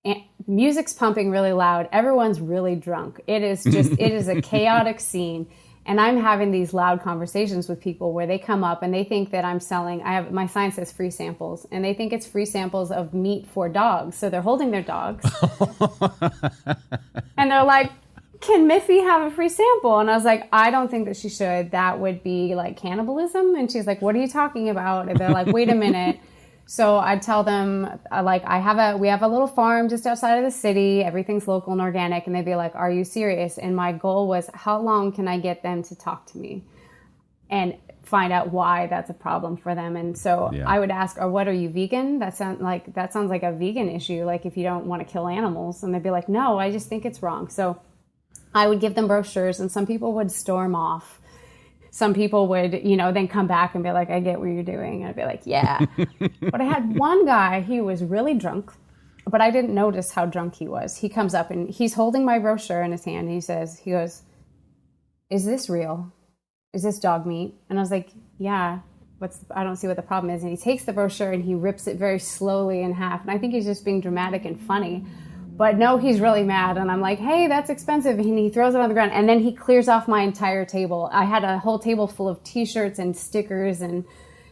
And music's pumping really loud. Everyone's really drunk. It is a chaotic scene. And I'm having these loud conversations with people where they come up and they think that I'm selling, my sign says free samples, and they think it's free samples of meat for dogs. So they're holding their dogs. And they're like, can Miffy have a free sample? And I was like, I don't think that she should. That would be like cannibalism. And she's like, what are you talking about? And they're like, wait a minute. So I tell them, like, we have a little farm just outside of the city. Everything's local and organic. And they'd be like, are you serious? And my goal was, how long can I get them to talk to me and find out why that's a problem for them? And so I would ask, what, are you vegan? That sounds like a vegan issue. Like, if you don't want to kill animals. And they'd be like, no, I just think it's wrong. So I would give them brochures, and some people would storm off. Some people would, then come back and be like, I get what you're doing. And I'd be like, yeah. But I had one guy, he was really drunk, but I didn't notice how drunk he was. He comes up and he's holding my brochure in his hand. And he goes, is this real? Is this dog meat? And I was like, yeah. I don't see what the problem is. And he takes the brochure and he rips it very slowly in half. And I think he's just being dramatic and funny. But no, he's really mad. And I'm like, hey, that's expensive. And he throws it on the ground. And then he clears off my entire table. I had a whole table full of T-shirts and stickers and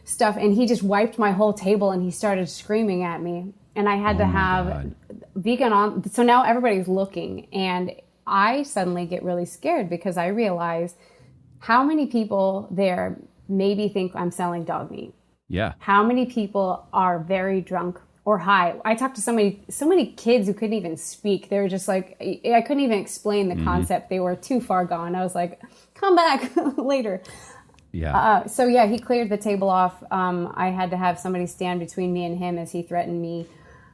stuff. And he just wiped my whole table and he started screaming at me. And I had to have vegan on. So now everybody's looking. And I suddenly get really scared because I realize how many people there maybe think I'm selling dog meat. Yeah. How many people are very drunk or high. I talked to so many kids who couldn't even speak. They were just like, I couldn't even explain the concept. They were too far gone. I was like, come back later. Yeah. So yeah, he cleared the table off. I had to have somebody stand between me and him as he threatened me.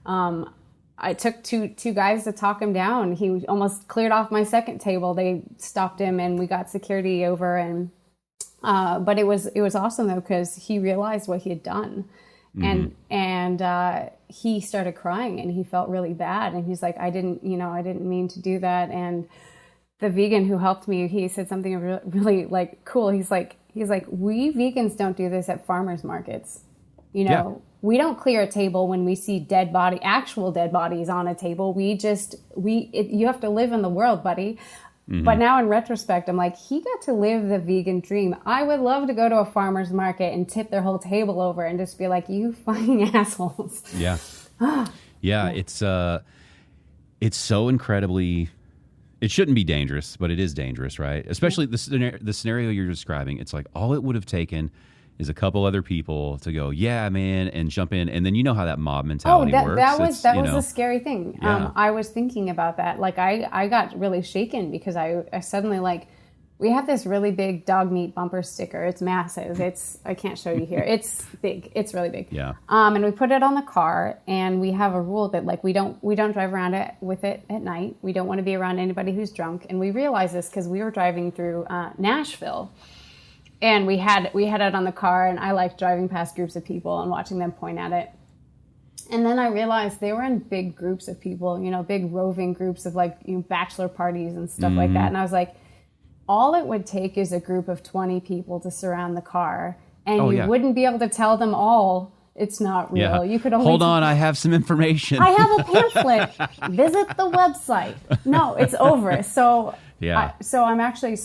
I took two guys to talk him down. He almost cleared off my second table. They stopped him and we got security over. And but it was awesome though, because he realized what he had done. And he started crying and he felt really bad. And he's like, I didn't mean to do that. And the vegan who helped me, he said something really like cool. He's like, we vegans don't do this at farmers markets. We don't clear a table when we see actual dead bodies on a table. You have to live in the world, buddy. But now in retrospect, I'm like, he got to live the vegan dream. I would love to go to a farmer's market and tip their whole table over and just be like, you fucking assholes. Yeah. Yeah. It's so incredibly, it shouldn't be dangerous, but it is dangerous, right? Especially the scenario you're describing. It's like all it would have taken is a couple other people to go, yeah, man, and jump in. And then you know how that mob mentality works. That was a scary thing. Yeah. I was thinking about that. Like I got really shaken because I suddenly we have this really big dog meat bumper sticker. It's massive. I can't show you here. It's big. It's really big. Yeah. And we put it on the car, and we have a rule that we don't drive around with it at night. We don't want to be around anybody who's drunk. And we realized this because we were driving through Nashville. And we had it on the car, and I liked driving past groups of people and watching them point at it. And then I realized they were in big groups of people, big roving groups of bachelor parties and stuff like that. And I was like, all it would take is a group of 20 people to surround the car, and wouldn't be able to tell them all it's not real. Yeah. You could only hold on. I have some information. I have a pamphlet. Visit the website. No, it's over. So. Yeah. I'm actually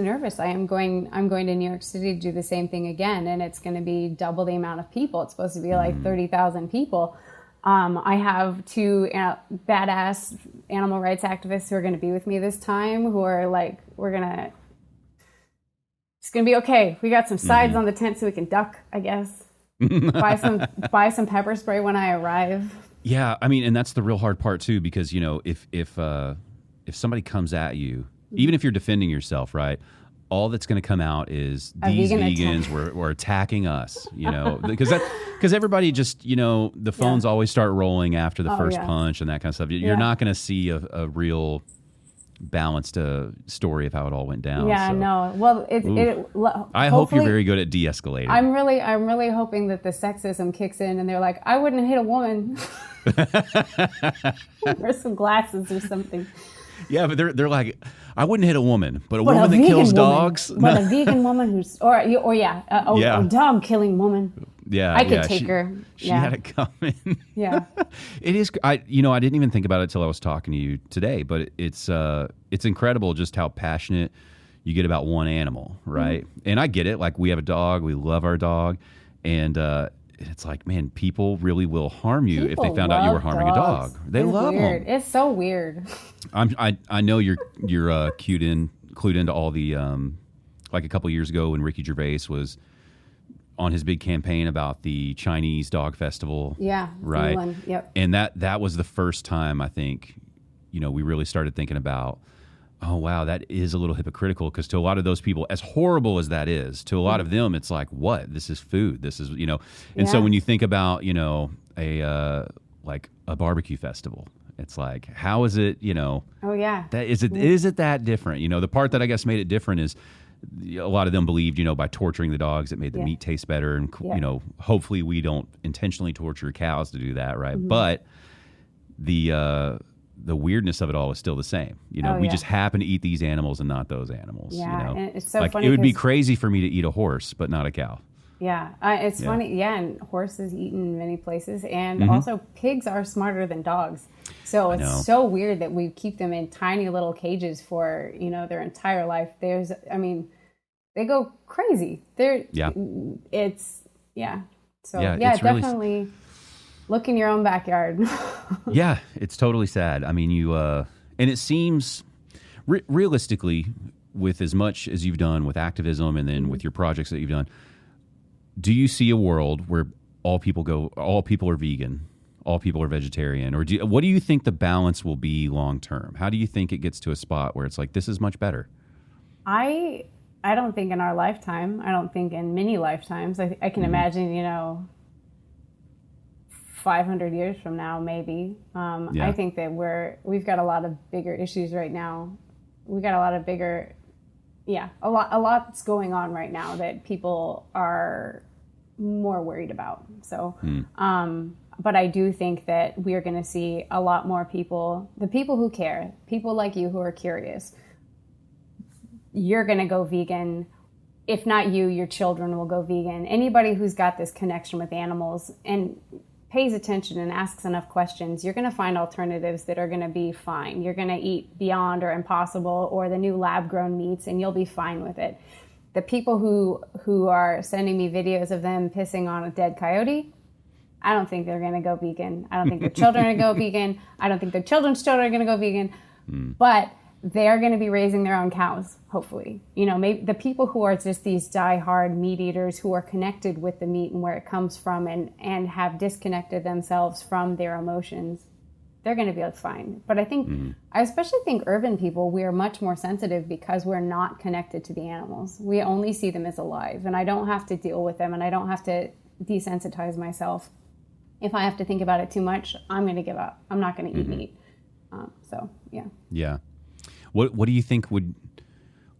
nervous. I'm going to New York City to do the same thing again, and it's going to be double the amount of people. It's supposed to be 30,000 people. I have two badass animal rights activists who are going to be with me this time, who are like, it's going to be okay. We got some sides on the tent so we can duck, I guess. buy some pepper spray when I arrive. Yeah, I mean, and that's the real hard part too, because if somebody comes at you, even if you're defending yourself, right, all that's going to come out is these vegans were attacking us, because everybody just, the phones always start rolling after the first punch and that kind of stuff. You're not going to see a real balanced story of how it all went down. Yeah, so. No. Well, I hope you're very good at de-escalating. I'm really hoping that the sexism kicks in and they're like, I wouldn't hit a woman. Or some glasses or something. Yeah, but they're like, I wouldn't hit a woman, but a woman that kills dogs. But a vegan woman who's a dog killing woman. Yeah, I could take her. She had it coming. Yeah, it is. I didn't even think about it till I was talking to you today, but it's incredible just how passionate you get about one animal, right? And I get it. Like, we have a dog, we love our dog, and it's like, man, people really will harm you if they People found out you were love harming a dogs. dog. They It's love weird. them. It's so weird. I know you're clued into all the like a couple years ago when Ricky Gervais was on his big campaign about the Chinese dog festival. Yeah. Right. Yep. And that was the first time, I think, we really started thinking about, oh, wow, that is a little hypocritical, because to a lot of those people, as horrible as that is, to a lot of them, it's like, what? This is food. This is, And so when you think about, like a barbecue festival, it's like, how is it, Oh, yeah. is it that different? The part that I guess made it different is a lot of them believed, by torturing the dogs, it made the meat taste better. And, hopefully we don't intentionally torture cows to do that, right? But the weirdness of it all is still the same. We just happen to eat these animals and not those animals. Yeah, and it's so like funny. It would be crazy for me to eat a horse, but not a cow. Yeah, it's funny. Yeah, and horses eat in many places, and also pigs are smarter than dogs. So it's so weird that we keep them in tiny little cages for their entire life. They go crazy. So it's definitely. Really... Look in your own backyard. Yeah, it's totally sad. I mean, and it seems realistically, with as much as you've done with activism and then with your projects that you've done, do you see a world where all people are vegan, all people are vegetarian, or what do you think the balance will be long term? How do you think it gets to a spot where it's like, this is much better? I don't think in our lifetime. I don't think in many lifetimes. I can imagine, 500 years from now, maybe. I think that we've got a lot of bigger issues right now. We've got a lot of bigger, a lot's going on right now that people are more worried about. So, but I do think that we are going to see a lot more people, the people who care, people like you who are curious. You're going to go vegan. If not you, your children will go vegan. Anybody who's got this connection with animals and pays attention and asks enough questions, you're going to find alternatives that are going to be fine. You're going to eat Beyond or Impossible or the new lab-grown meats, and you'll be fine with it. The people who are sending me videos of them pissing on a dead coyote, I don't think they're going to go vegan. I don't think their children are going to go vegan. I don't think their children's children are going to go vegan. But they're going to be raising their own cows, hopefully. Maybe the people who are just these diehard meat eaters who are connected with the meat and where it comes from and have disconnected themselves from their emotions, they're going to be fine. But I think, I especially think urban people, we are much more sensitive because we're not connected to the animals. We only see them as alive, and I don't have to deal with them, and I don't have to desensitize myself. If I have to think about it too much, I'm going to give up. I'm not going to eat meat. Yeah. What do you think what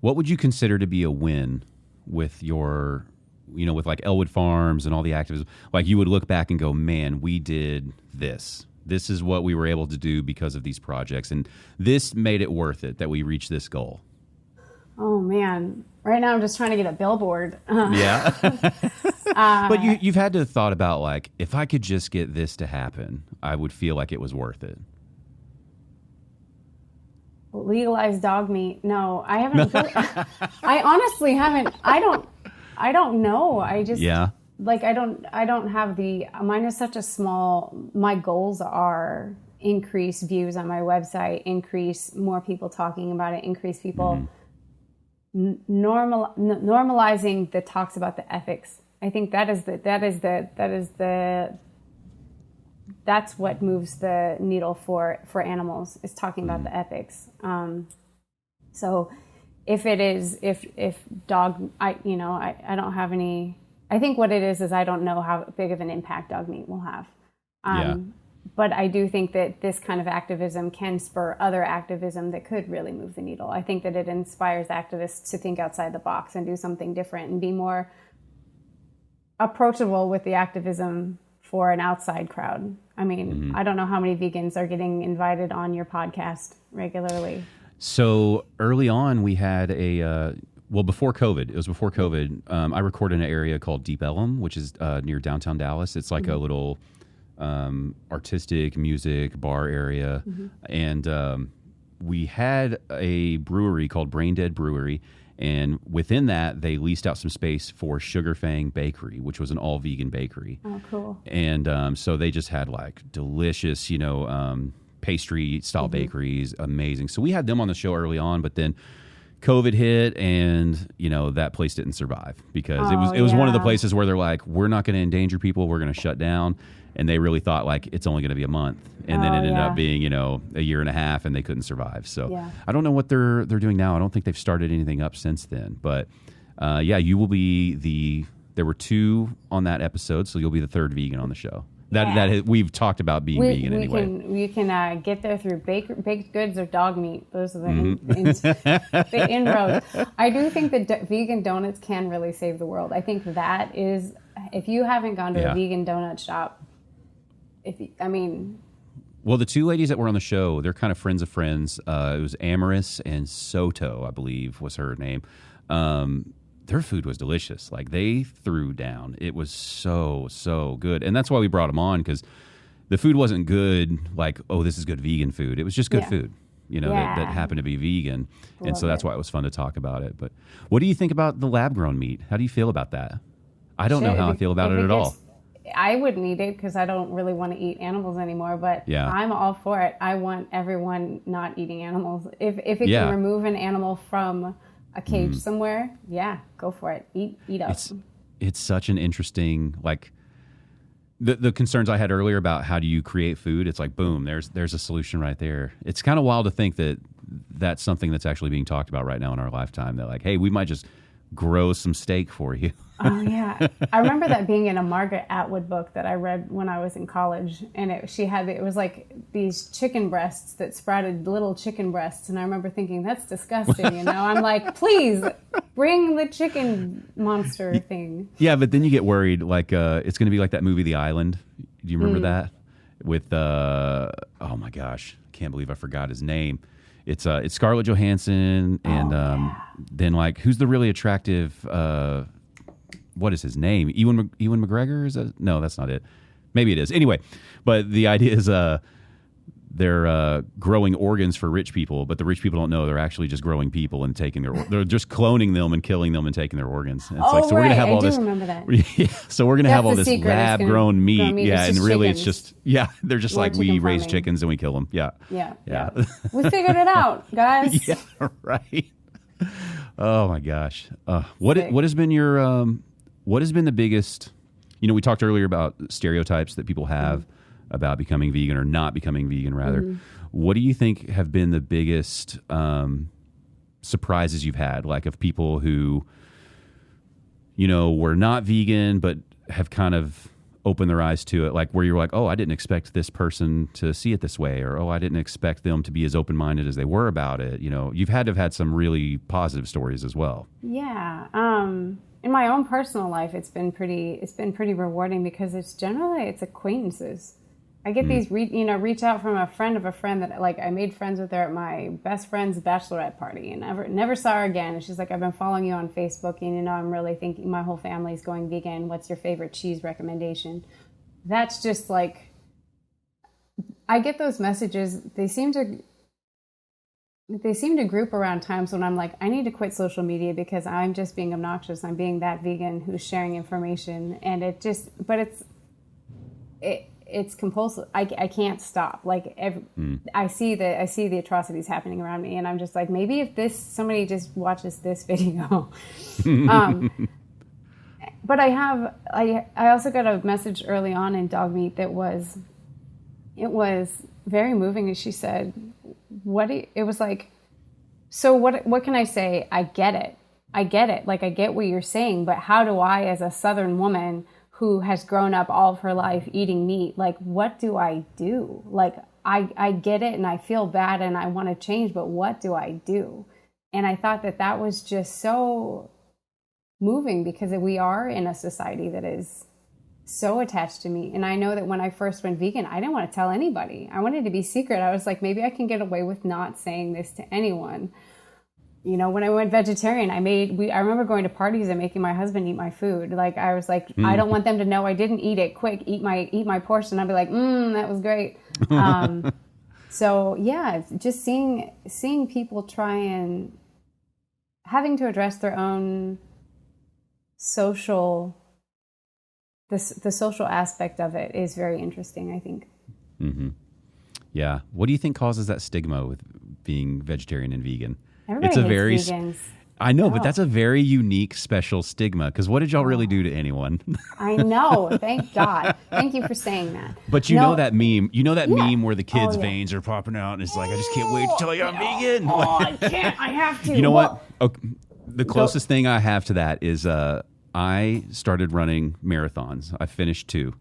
would you consider to be a win with your, with like Elwood Farms and all the activism? Like you would look back and go, man, we did this. This is what we were able to do because of these projects. And this made it worth it that we reached this goal. Oh, man. Right now I'm just trying to get a billboard. Yeah. But you've had to have thought about, like, if I could just get this to happen, I would feel like it was worth it. Legalize dog meat. No, I haven't. I honestly haven't. I don't know. I just, I don't have mine is such a small, my goals are increase views on my website, increase more people talking about it, increase people normalizing the talks about the ethics. I think that's what moves the needle for animals, is talking about the ethics. So if dog, I don't have any, I think what it is I don't know how big of an impact dog meat will have. But I do think that this kind of activism can spur other activism that could really move the needle. I think that it inspires activists to think outside the box and do something different and be more approachable with the activism for an outside crowd. I mean, I don't know how many vegans are getting invited on your podcast regularly. So early on, we had before COVID, it was before COVID, I recorded in an area called Deep Ellum, which is near downtown Dallas. It's like a little artistic music bar area. And we had a brewery called Brain Dead Brewery, And within that, they leased out some space for Sugar Fang Bakery, which was an all vegan bakery. Oh, cool. And so they just had like delicious, pastry style bakeries, amazing. So we had them on the show early on, but then COVID hit, and that place didn't survive because it was one of the places where they're like, we're not going to endanger people, we're going to shut down, and they really thought like it's only going to be a month, and then it ended up being a year and a half, and they couldn't survive. So I don't know what they're doing now. I don't think they've started anything up since then, but you will be there were 2 on that episode, so you'll be the 3rd vegan on the show. We've talked about being vegan anyway. We can get there through baked goods or dog meat. Those are the inroads. I do think that vegan donuts can really save the world. I think that is, if you haven't gone to a vegan donut shop, well, the 2 ladies that were on the show, they're kind of friends of friends. It was Amaris and Soto, I believe was her name. Their food was delicious. Like, they threw down. It was so good. And that's why we brought them on, because the food wasn't good like, oh, this is good vegan food. It was just good food, that happened to be vegan. And so that's why it was fun to talk about it. But what do you think about the lab-grown meat? How do you feel about that? I don't know how I feel about it at all. I wouldn't eat it because I don't really want to eat animals anymore, but I'm all for it. I want everyone not eating animals. If it can remove an animal from a cage somewhere, go for it. Eat up. It's such an interesting, like, the concerns I had earlier about how do you create food. It's like, boom, there's a solution right there. It's kind of wild to think that that's something that's actually being talked about right now in our lifetime. That like, hey, we might just grow some steak for you. Oh yeah, I remember that being in a Margaret Atwood book that I read when I was in college, and it was like these chicken breasts that sprouted little chicken breasts, and I remember thinking that's disgusting. I'm like, please bring the chicken monster thing. Yeah, but then you get worried, like it's going to be like that movie The Island. Do you remember that with oh my gosh, I can't believe I forgot his name. It's Scarlett Johansson and then like who's the really attractive what is his name? Ewan McGregor? Is that? No, that's not it. Maybe it is. Anyway, but the idea is they're growing organs for rich people, but the rich people don't know they're actually just growing people and taking they're just cloning them and killing them and taking their organs. And it's so we're gonna have all this. Remember that. So we're gonna have all this lab grown meat. And really chickens. it's just they're just more like we raise chickens and we kill them. Yeah. We figured it out, guys. Yeah, right. Oh my gosh. What has been your what has been the biggest, we talked earlier about stereotypes that people have about becoming vegan or not becoming vegan, rather. What do you think have been the biggest surprises you've had, like of people who, were not vegan but have kind of opened their eyes to it, like where you're like, oh, I didn't expect this person to see it this way, or, oh, I didn't expect them to be as open-minded as they were about it. You've had to have had some really positive stories as well. Yeah. In my own personal life, it's been pretty rewarding because it's acquaintances. I get these reach out from a friend of a friend that like I made friends with her at my best friend's bachelorette party and never saw her again. And she's like, I've been following you on Facebook and I'm really thinking my whole family's going vegan. What's your favorite cheese recommendation? That's just like, I get those messages. They seem to group around times when I'm like, I need to quit social media because I'm just being obnoxious. I'm being that vegan who's sharing information, and it's compulsive. I can't stop. Like I see the atrocities happening around me, and I'm just like, maybe if somebody just watches this video. But I also got a message early on in Dog Meat that was very moving, and she said, it was like, so what can I say? I get it. Like, I get what you're saying, but how do I, as a Southern woman who has grown up all of her life eating meat, like, what do I do? Like, I get it and I feel bad and I want to change, but what do I do? And I thought that was just so moving because we are in a society that is so attached to meat. And I know that when I first went vegan, I didn't want to tell anybody. I wanted to be secret. I was like, maybe I can get away with not saying this to anyone. When I went vegetarian, I remember going to parties and making my husband eat my food. Like, I was like, I don't want them to know I didn't eat it. Quick, eat my portion. I'd be like, that was great. So yeah, just seeing people try and having to address their own social, the social aspect of it is very interesting, I think. Mm-hmm. Yeah. What do you think causes that stigma with being vegetarian and vegan? Everybody hates vegans. I know, but that's a very unique, special stigma. Because what did y'all really do to anyone? I know. Thank God. Thank you for saying that. But you know that meme. You know that meme where the kids' veins are popping out, and it's like, I just can't wait to tell you I'm vegan. Oh, I can't. I have to. You know what? Okay, the closest thing I have to that is I started running marathons. I finished 2,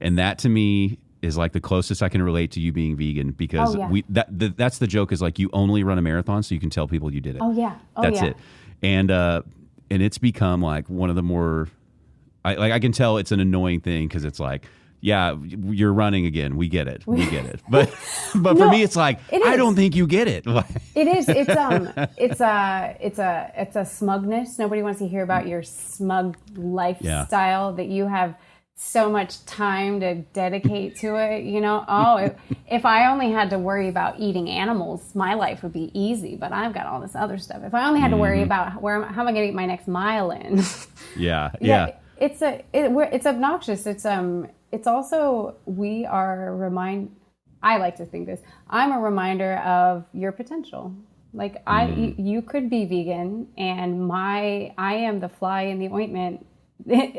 and that to me is like the closest I can relate to you being vegan, because that's the joke, is like you only run a marathon so you can tell people you did it. Oh yeah. That's it. And it's become like one of the more, I can tell it's an annoying thing, because it's like, yeah, you're running again. We get it. But for me, it's like, I don't think you get it. It is. It's a smugness. Nobody wants to hear about your smug lifestyle that you have so much time to dedicate to it, you know. If I only had to worry about eating animals, my life would be easy, but I've got all this other stuff. If I only had to worry about how am I going to get my next mile in. Yeah. It's obnoxious. It's also, I like to think this, I'm a reminder of your potential. Like you could be vegan, and I am the fly in the ointment.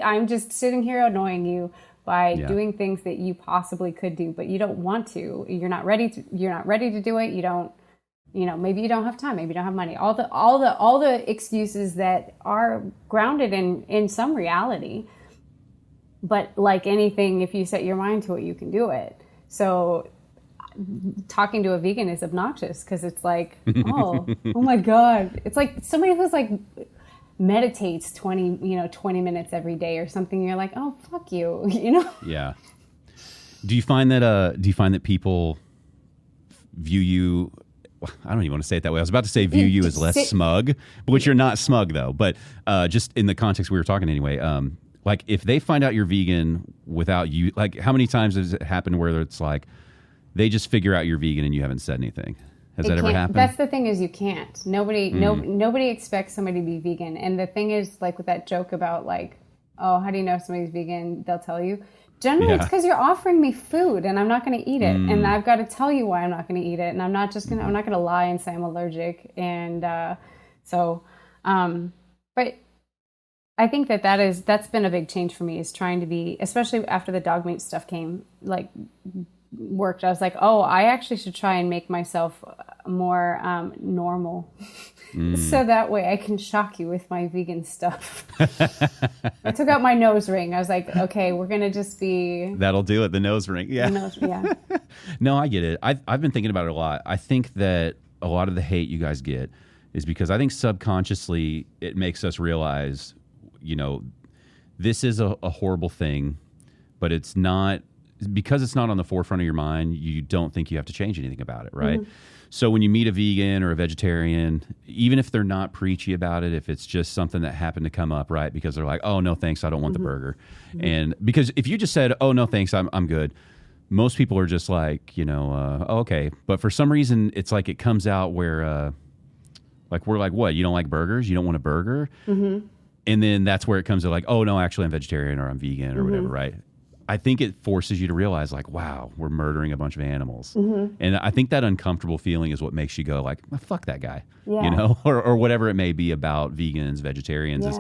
I'm just sitting here annoying you by doing things that you possibly could do, but you don't want to. You're not ready to do it. You don't, maybe you don't have time, maybe you don't have money. All the excuses that are grounded in some reality. But like anything, if you set your mind to it, you can do it. So talking to a vegan is obnoxious, because it's like, oh my God. It's like somebody who's like meditates 20 minutes every day or something. You're like, oh, fuck you, Yeah. Do you find that people view you, I don't even want to say it that way. I was about to say view you as less smug, which you're not smug though. But just in the context we were talking anyway, like if they find out you're vegan without you, like how many times has it happened where it's like they just figure out you're vegan and you haven't said anything? Has that ever happened? That's the thing, is you can't. Nobody expects somebody to be vegan. And the thing is, like with that joke about like, oh, how do you know if somebody's vegan? They'll tell you. Generally, it's because you're offering me food and I'm not going to eat it. And I've got to tell you why I'm not going to eat it. And I'm not going to lie and say I'm allergic. And but I think that's been a big change for me, is trying to be, especially after the dog meat stuff worked. I was like, oh, I actually should try and make myself more normal. So that way I can shock you with my vegan stuff. I took out my nose ring. I was like, okay, we're going to just be... That'll do it, the nose ring. Yeah. No, I get it. I've been thinking about it a lot. I think that a lot of the hate you guys get is because I think subconsciously it makes us realize, this is a horrible thing, but it's not... Because it's not on the forefront of your mind, you don't think you have to change anything about it, right? Mm-hmm. So when you meet a vegan or a vegetarian, even if they're not preachy about it, if it's just something that happened to come up, right? Because they're like, oh, no, thanks, I don't want the burger. Mm-hmm. And because if you just said, oh, no, thanks, I'm good, most people are just like, oh, okay. But for some reason, it's like it comes out where, like, we're like, what? You don't like burgers? You don't want a burger? Mm-hmm. And then that's where it comes to like, oh, no, actually, I'm vegetarian or I'm vegan or whatever, right? I think it forces you to realize like, wow, we're murdering a bunch of animals. Mm-hmm. And I think that uncomfortable feeling is what makes you go like, oh, fuck that guy, or whatever it may be about vegans, vegetarians. Is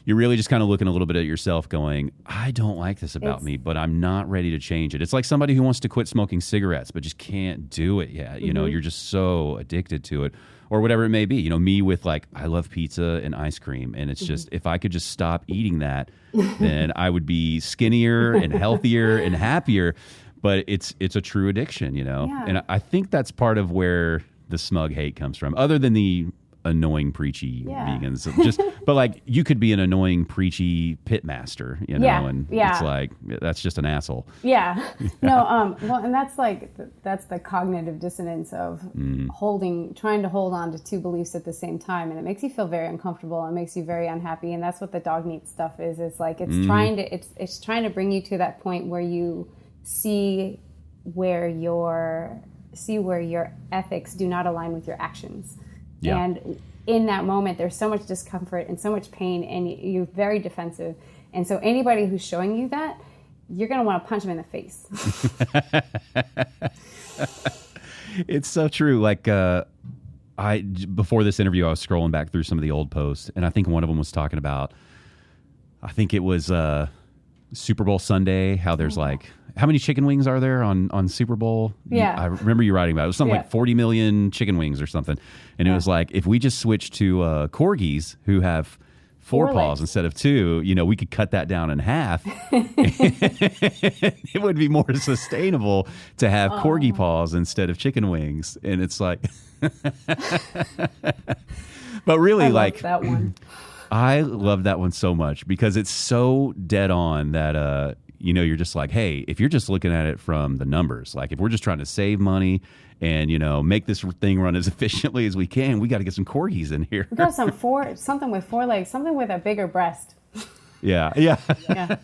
you're really just kind of looking a little bit at yourself going, I don't like this about me, but I'm not ready to change it. It's like somebody who wants to quit smoking cigarettes, but just can't do it yet. You're just so addicted to it. Or whatever it may be, me with like, I love pizza and ice cream. And it's just, if I could just stop eating that, then I would be skinnier and healthier and happier. But it's a true addiction, Yeah. And I think that's part of where the smug hate comes from, other than the annoying, preachy vegans. But like, you could be an annoying, preachy pit master, and it's like, that's just an asshole. Yeah. No, well, and that's the cognitive dissonance of trying to hold on to two beliefs at the same time. And it makes you feel very uncomfortable. It makes you very unhappy. And that's what the dog meat stuff is. It's like, it's trying to bring you to that point where you see where your ethics do not align with your actions. Yeah. And in that moment, there's so much discomfort and so much pain, and you're very defensive. And so anybody who's showing you that, you're going to want to punch them in the face. It's so true. Like, before this interview, I was scrolling back through some of the old posts, and I think one of them was talking about, I think it was Super Bowl Sunday, how there's like, how many chicken wings are there on Super Bowl? Yeah. I remember you writing about it. It was something like 40 million chicken wings or something. And it was like, if we just switch to corgis who have four paws instead of two, you know, we could cut that down in half. It would be more sustainable to have corgi paws instead of chicken wings. And it's like, but really, like that one. I love that one so much because it's so dead on that, you know, you're just like, hey, if you're just looking at it from the numbers, like if we're just trying to save money and, you know, make this thing run as efficiently as we can, we got to get some corgis in here. We got something with 4 legs, something with a bigger breast. Yeah. Yeah. Yeah.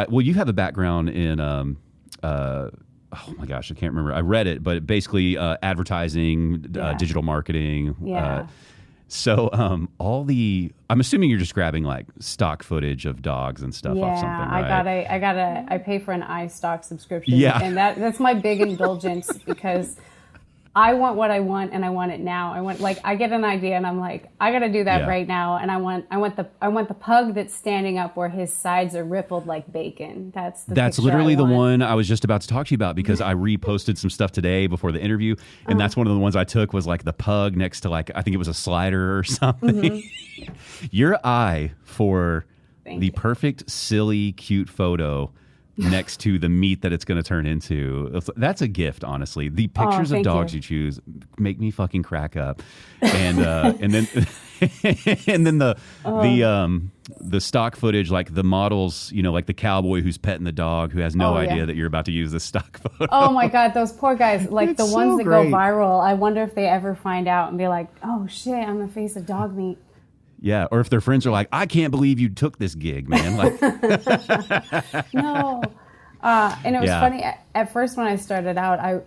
Well, you have a background in, oh my gosh, I can't remember. I read it, but basically advertising, digital marketing. Yeah. So I'm assuming you're just grabbing like stock footage of dogs and stuff off something, right? I pay for an iStock subscription. Yeah. And that's my big indulgence because I want what I want and I want it now. I get an idea and I'm like, I got to do that right now. And I want the pug that's standing up where his sides are rippled like bacon. That's literally the one I was just about to talk to you about because I reposted some stuff today before the interview. And that's one of the ones I took was like the pug next to like, I think it was a slider or something. Mm-hmm. Your eye for the perfect, silly, cute photo next to the meat that it's going to turn into. That's a gift, honestly. The pictures of dogs you choose make me fucking crack up. And and then and then the stock footage, like the models, you know, like the cowboy who's petting the dog who has no idea that you're about to use this stock photo. Oh my God, those poor guys, like It's the ones so that great. go viral. I wonder if they ever find out and be like, oh shit, I'm the face of dog meat. Yeah, or if their friends are like, I can't believe you took this gig, man. Like, No. And it was funny. At first when I started out,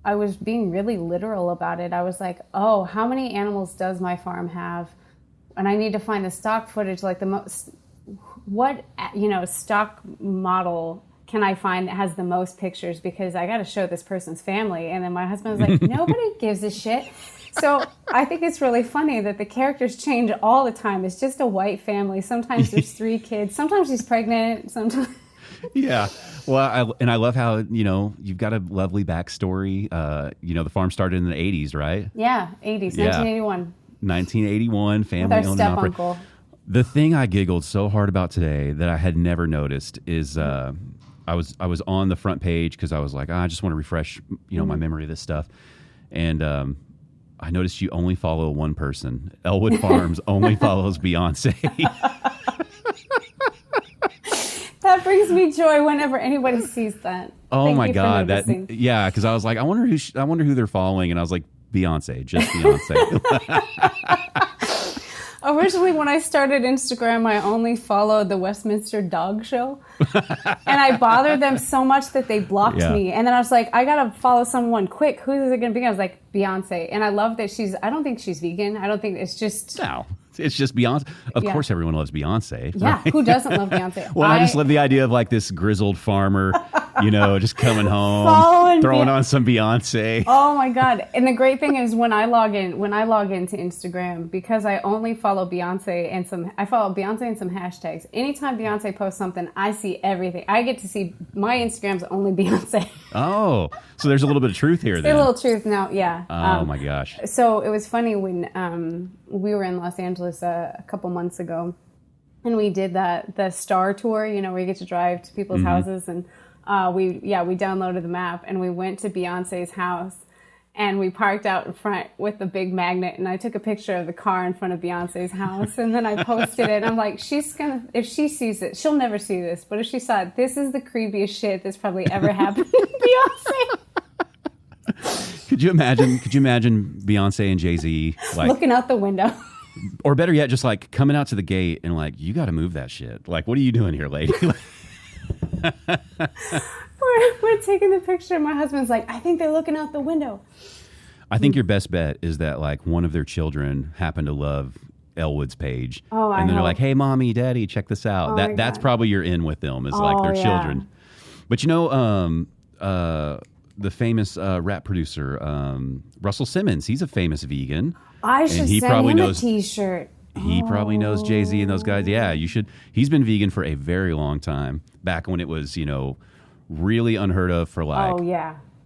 I was being really literal about it. I was like, oh, how many animals does my farm have? And I need to find the stock footage, like the most, what, you know, stock model can I find that has the most pictures? Because I got to show this person's family. And then my husband was like, nobody gives a shit. So I think it's really funny that the characters change all the time. It's just a white family. Sometimes there's 3 kids. Sometimes she's pregnant. Sometimes. Yeah. Well, I love how, you know, you've got a lovely backstory. You know, the farm started in the 80s, right? Yeah, 80s, 1981. 1981, family With our owned and operated. step-uncle. The thing I giggled so hard about today that I had never noticed is I was on the front page because I was like, I just want to refresh, you know, my memory of this stuff. And I noticed you only follow one person. Elwood Farms only follows Beyonce. That brings me joy whenever anybody sees that. Oh Thank my you for God! noticing. Because I was like, I wonder who they're following, and I was like, Beyonce, just Beyonce. Originally, when I started Instagram, I only followed the Westminster Dog Show. And I bothered them so much that they blocked me. And then I was like, I got to follow someone quick. Who is it going to be? I was like, Beyonce. And I love that I don't think she's vegan. I don't think it's just... No, it's just Beyonce. Of course, everyone loves Beyonce. Yeah, right? who doesn't love Beyonce? Well, I just love the idea of like this grizzled farmer, you know, just coming home, Following throwing on some Beyonce. Oh my God. And the great thing is when I log into Instagram, because I only follow Beyonce and I follow Beyonce and some hashtags. Anytime Beyonce posts something, I see everything. I get to see my Instagram's only Beyonce. Oh, so there's a little bit of truth here then. A little truth now, yeah. Oh my gosh. So it was funny when we were in Los Angeles a couple months ago, and we did the Star Tour, you know, where you get to drive to people's houses, and we downloaded the map and we went to Beyonce's house, and we parked out in front with the big magnet, and I took a picture of the car in front of Beyonce's house, and then I posted it. I'm like, if she sees it, she'll never see this, but if she saw it, this is the creepiest shit that's probably ever happened to Beyonce. Could you imagine Beyonce and Jay-Z like looking out the window? Or better yet, just like coming out to the gate and like, you got to move that shit. Like, what are you doing here, lady? We're taking the picture. My husband's like, I think they're looking out the window. I think your best bet is that like one of their children happened to love Elwood's page. Oh, and then they're hope. like, hey, mommy, daddy, check this out. Oh That's probably your in with them is like their children. But the famous rap producer, Russell Simmons, he's a famous vegan. I should he send probably him knows, a T-shirt. He probably knows Jay-Z and those guys. Yeah, you should. He's been vegan for a very long time, back when it was, really unheard of for like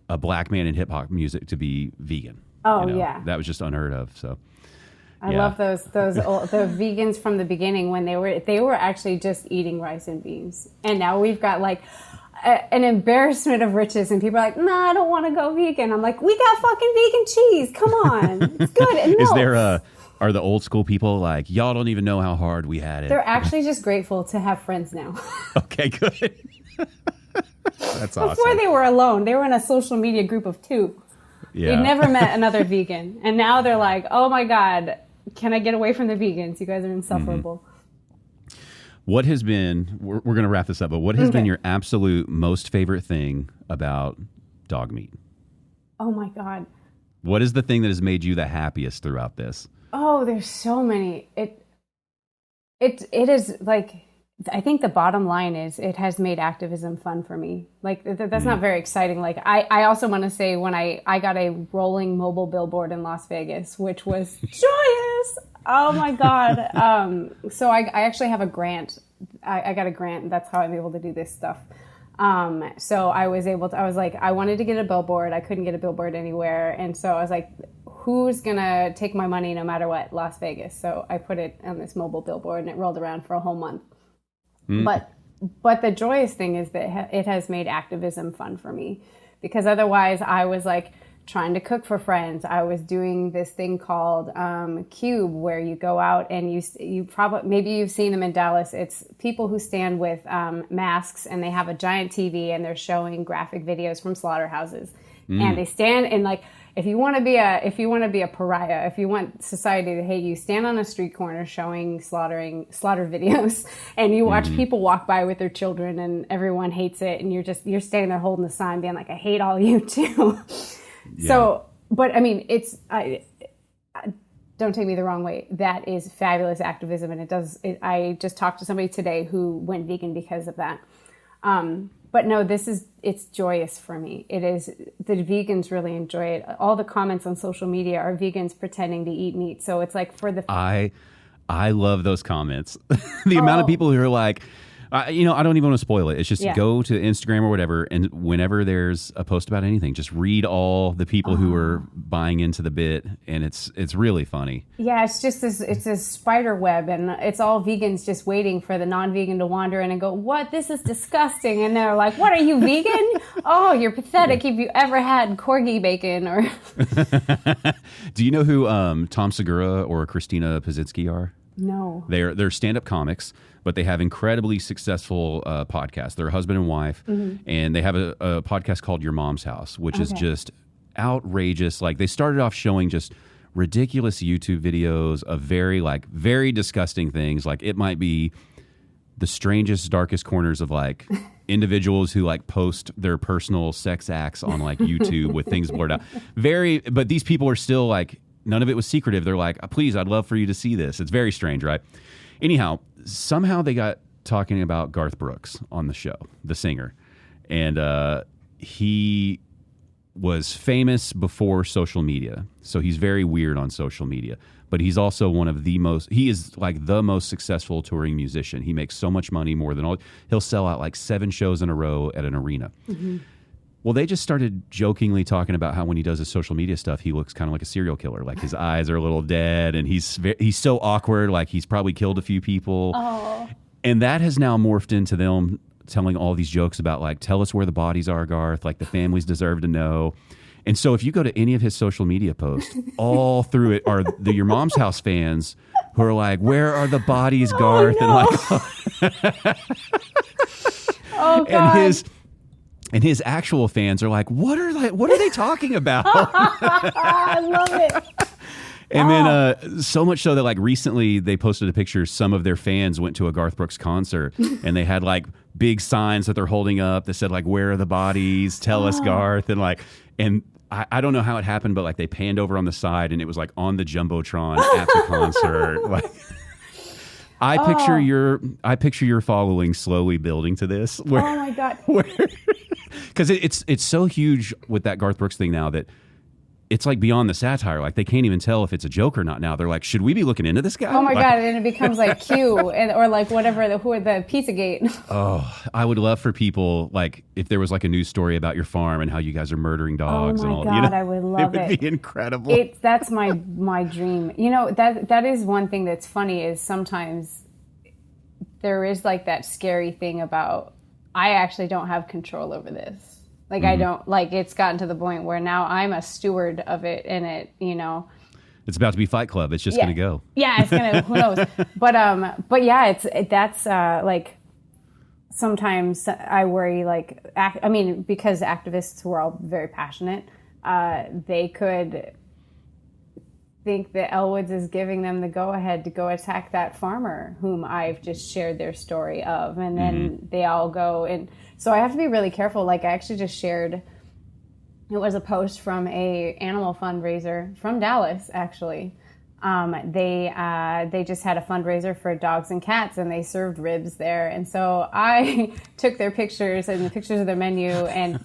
a black man in hip hop music to be vegan. That was just unheard of. So I love those old, the vegans from the beginning when they were actually just eating rice and beans, and now we've got like an embarrassment of riches, and people are like, "Nah, I don't want to go vegan." I'm like, "We got fucking vegan cheese. Come on, it's good." And is there are the old school people like, y'all don't even know how hard we had it? They're actually just grateful to have friends now. Okay, good. That's awesome. Before they were alone. They were in a social media group of 2. Yeah. They'd never met another vegan. And now they're like, oh my God, can I get away from the vegans? You guys are insufferable. Mm-hmm. What has been, we're going to wrap this up, but what has been your absolute most favorite thing about dog meat? Oh my God. What is the thing that has made you the happiest throughout this? Oh, there's so many. It is like, I think the bottom line is it has made activism fun for me. Like that's not very exciting. Like I also want to say when I got a rolling mobile billboard in Las Vegas, which was joyous. Oh my God. So I actually have a grant. I got a grant, and that's how I'm able to do this stuff. So I was like, I wanted to get a billboard. I couldn't get a billboard anywhere. And so I was like, who's going to take my money no matter what? Las Vegas. So I put it on this mobile billboard, and it rolled around for a whole month. But the joyous thing is that it has made activism fun for me, because otherwise I was like trying to cook for friends. I was doing this thing called Cube, where you go out and you probably, maybe you've seen them in Dallas. It's people who stand with masks, and they have a giant TV, and they're showing graphic videos from slaughterhouses. And they stand and like, if you want to be a pariah, if you want society to hate you, stand on a street corner showing slaughter videos, and you watch people walk by with their children, and everyone hates it, and you're standing there holding the sign, being like, I hate all you too. Yeah. So, but I mean, don't take me the wrong way. That is fabulous activism, and I just talked to somebody today who went vegan because of that. But no, it's joyous for me. It is, the vegans really enjoy it. All the comments on social media are vegans pretending to eat meat. So it's like I love those comments. The amount of people who are like, I don't even want to spoil it. It's just go to Instagram or whatever, and whenever there's a post about anything, just read all the people who are buying into the bit, and it's really funny. Yeah, it's just this spider web, and it's all vegans just waiting for the non-vegan to wander in and go, what? This is disgusting. And they're like, what, are you vegan? Oh, you're pathetic. Have you ever had corgi bacon? Or Do you know who Tom Segura or Christina Pazitsky are? No. They're stand-up comics, but they have incredibly successful podcasts. They're a husband and wife, and they have a podcast called Your Mom's House, which is just outrageous. Like, they started off showing just ridiculous YouTube videos of very disgusting things. Like, it might be the strangest, darkest corners of like individuals who like post their personal sex acts on like YouTube with things blurred out. But these people are still like, none of it was secretive. They're like, please, I'd love for you to see this. It's very strange, right? Anyhow, somehow they got talking about Garth Brooks on the show, the singer. And he was famous before social media. So he's very weird on social media. But he's also he is like the most successful touring musician. He makes so much money, more than all. He'll sell out like 7 shows in a row at an arena. Mm-hmm. Well, they just started jokingly talking about how when he does his social media stuff, he looks kind of like a serial killer. Like his eyes are a little dead, and he's so awkward. Like he's probably killed a few people. Oh. And that has now morphed into them telling all these jokes about like, tell us where the bodies are, Garth. Like the families deserve to know. And so if you go to any of his social media posts, all through it are the Your Mom's House fans who are like, where are the bodies, Garth? Oh, no. And like, oh God. And his actual fans are like, what are they talking about? I love it. And then so much so that like recently they posted a picture. Some of their fans went to a Garth Brooks concert, and they had like big signs that they're holding up that said like, where are the bodies? Tell us, Garth. And I don't know how it happened, but like they panned over on the side and it was like on the Jumbotron at the concert. Like I picture your following slowly building to this. Oh my God. Because it's so huge with that Garth Brooks thing now that it's like beyond the satire. Like they can't even tell if it's a joke or not now. They're like, should we be looking into this guy? Oh my like, God. And it becomes like Q or like whatever, the Pizzagate. Oh, I would love for people, like if there was like a news story about your farm and how you guys are murdering dogs and all. Oh my God, I would love it. It would be incredible. That's my dream. You know, that is one thing that's funny is sometimes there is like that scary thing about, I actually don't have control over this. Like I don't, like it's gotten to the point where now I'm a steward of it and it, you know. It's about to be Fight Club. It's just going to go. Yeah, it's going to, who knows. But yeah, that's like sometimes I worry like, I mean, because activists were all very passionate, they could think that Elwoods is giving them the go-ahead to go attack that farmer whom I've just shared their story of. And then they all go. And so I have to be really careful. Like I actually just shared, it was a post from a animal fundraiser from Dallas, actually. They just had a fundraiser for dogs and cats, and they served ribs there. And so I took their pictures and the pictures of their menu and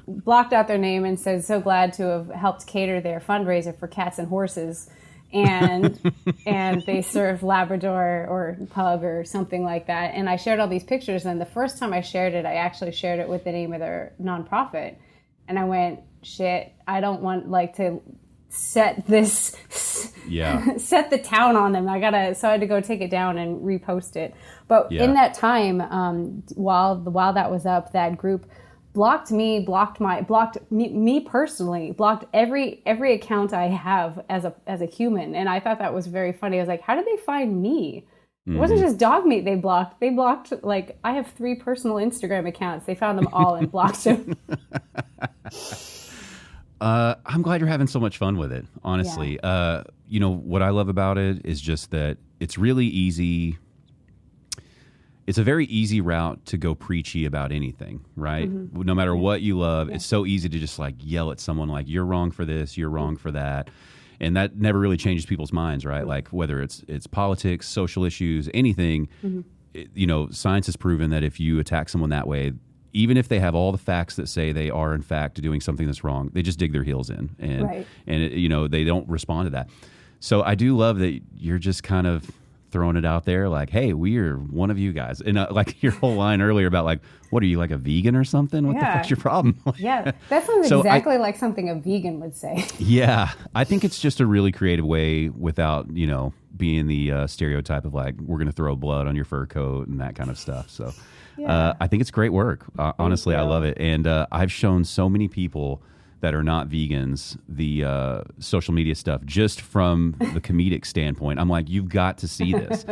blocked out their name and said, "So glad to have helped cater their fundraiser for cats and horses." And they served Labrador or pug or something like that. And I shared all these pictures. And the first time I shared it, I actually shared it with the name of their nonprofit. And I went, shit, I don't want like to set this, set the town on them. So I had to go take it down and repost it. But in that time, while that was up, that group blocked me personally, blocked every account I have as a human. And I thought that was very funny. I was like, how did they find me? It wasn't just dog meat they blocked. They blocked, like, I have 3 personal Instagram accounts. They found them all and blocked them. I'm glad you're having so much fun with it, honestly. Yeah. You know, what I love about it is just that it's really easy. It's a very easy route to go preachy about anything, right? Mm-hmm. No matter what you love, it's so easy to just like yell at someone like, you're wrong for this, you're wrong for that. And that never really changes people's minds, right? Mm-hmm. Like whether it's politics, social issues, anything, you know, science has proven that if you attack someone that way, even if they have all the facts that say they are in fact doing something that's wrong, they just dig their heels in and you know, they don't respond to that. So I do love that you're just kind of throwing it out there like, hey, we are one of you guys. And like your whole line earlier about like, what are you, like a vegan or something? What the fuck's your problem? Yeah, that sounds exactly like something a vegan would say. Yeah, I think it's just a really creative way without, you know, being the stereotype of like, we're going to throw blood on your fur coat and that kind of stuff. So I think it's great work. Honestly, I love it. And I've shown so many people that are not vegans the social media stuff just from the comedic standpoint. I'm like, you've got to see this.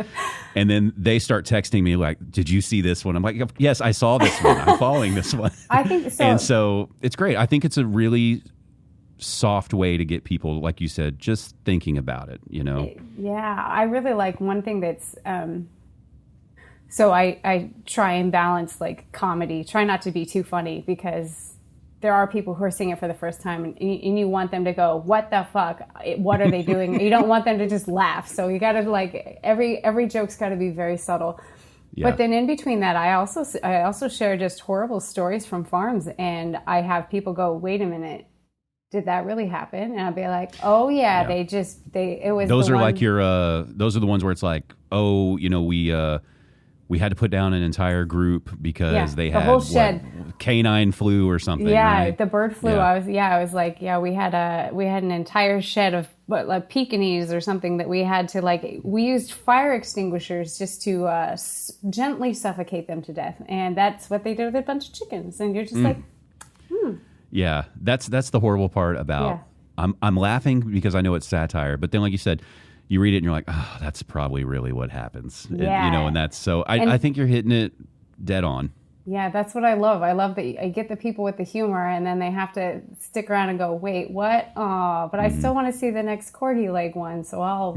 And then they start texting me like, did you see this one? I'm like, yes, I saw this one. I'm following this one. I think so. And so it's great. I think it's a really soft way to get people, like you said, just thinking about it, you know? Yeah, I really like one thing that's... so I try and balance like comedy, try not to be too funny because there are people who are seeing it for the first time and you want them to go, what the fuck? What are they doing? You don't want them to just laugh. So you got to like, every joke's got to be very subtle. Yeah. But then in between that, I also share just horrible stories from farms and I have people go, wait a minute. Did that really happen? And I'll be like, oh yeah. It was those are like your, those are the ones where it's like, oh, you know, we had to put down an entire group because they had whole shed. Canine flu or something. Yeah, right? The bird flu. Yeah. I was like, we had an entire shed of like Pekingese or something that we had to like. We used fire extinguishers just to gently suffocate them to death, and that's what they did with a bunch of chickens. And you're just like, Yeah, that's the horrible part about. Yeah. I'm laughing because I know it's satire, but then like you said. You read it and you're like, oh, that's probably really what happens. Yeah. You know, and that's so I think you're hitting it dead on. Yeah, that's what I love. I love that I get the people with the humor and then they have to stick around and go, wait, what? Oh, but I still want to see the next corgi leg one, so I'll...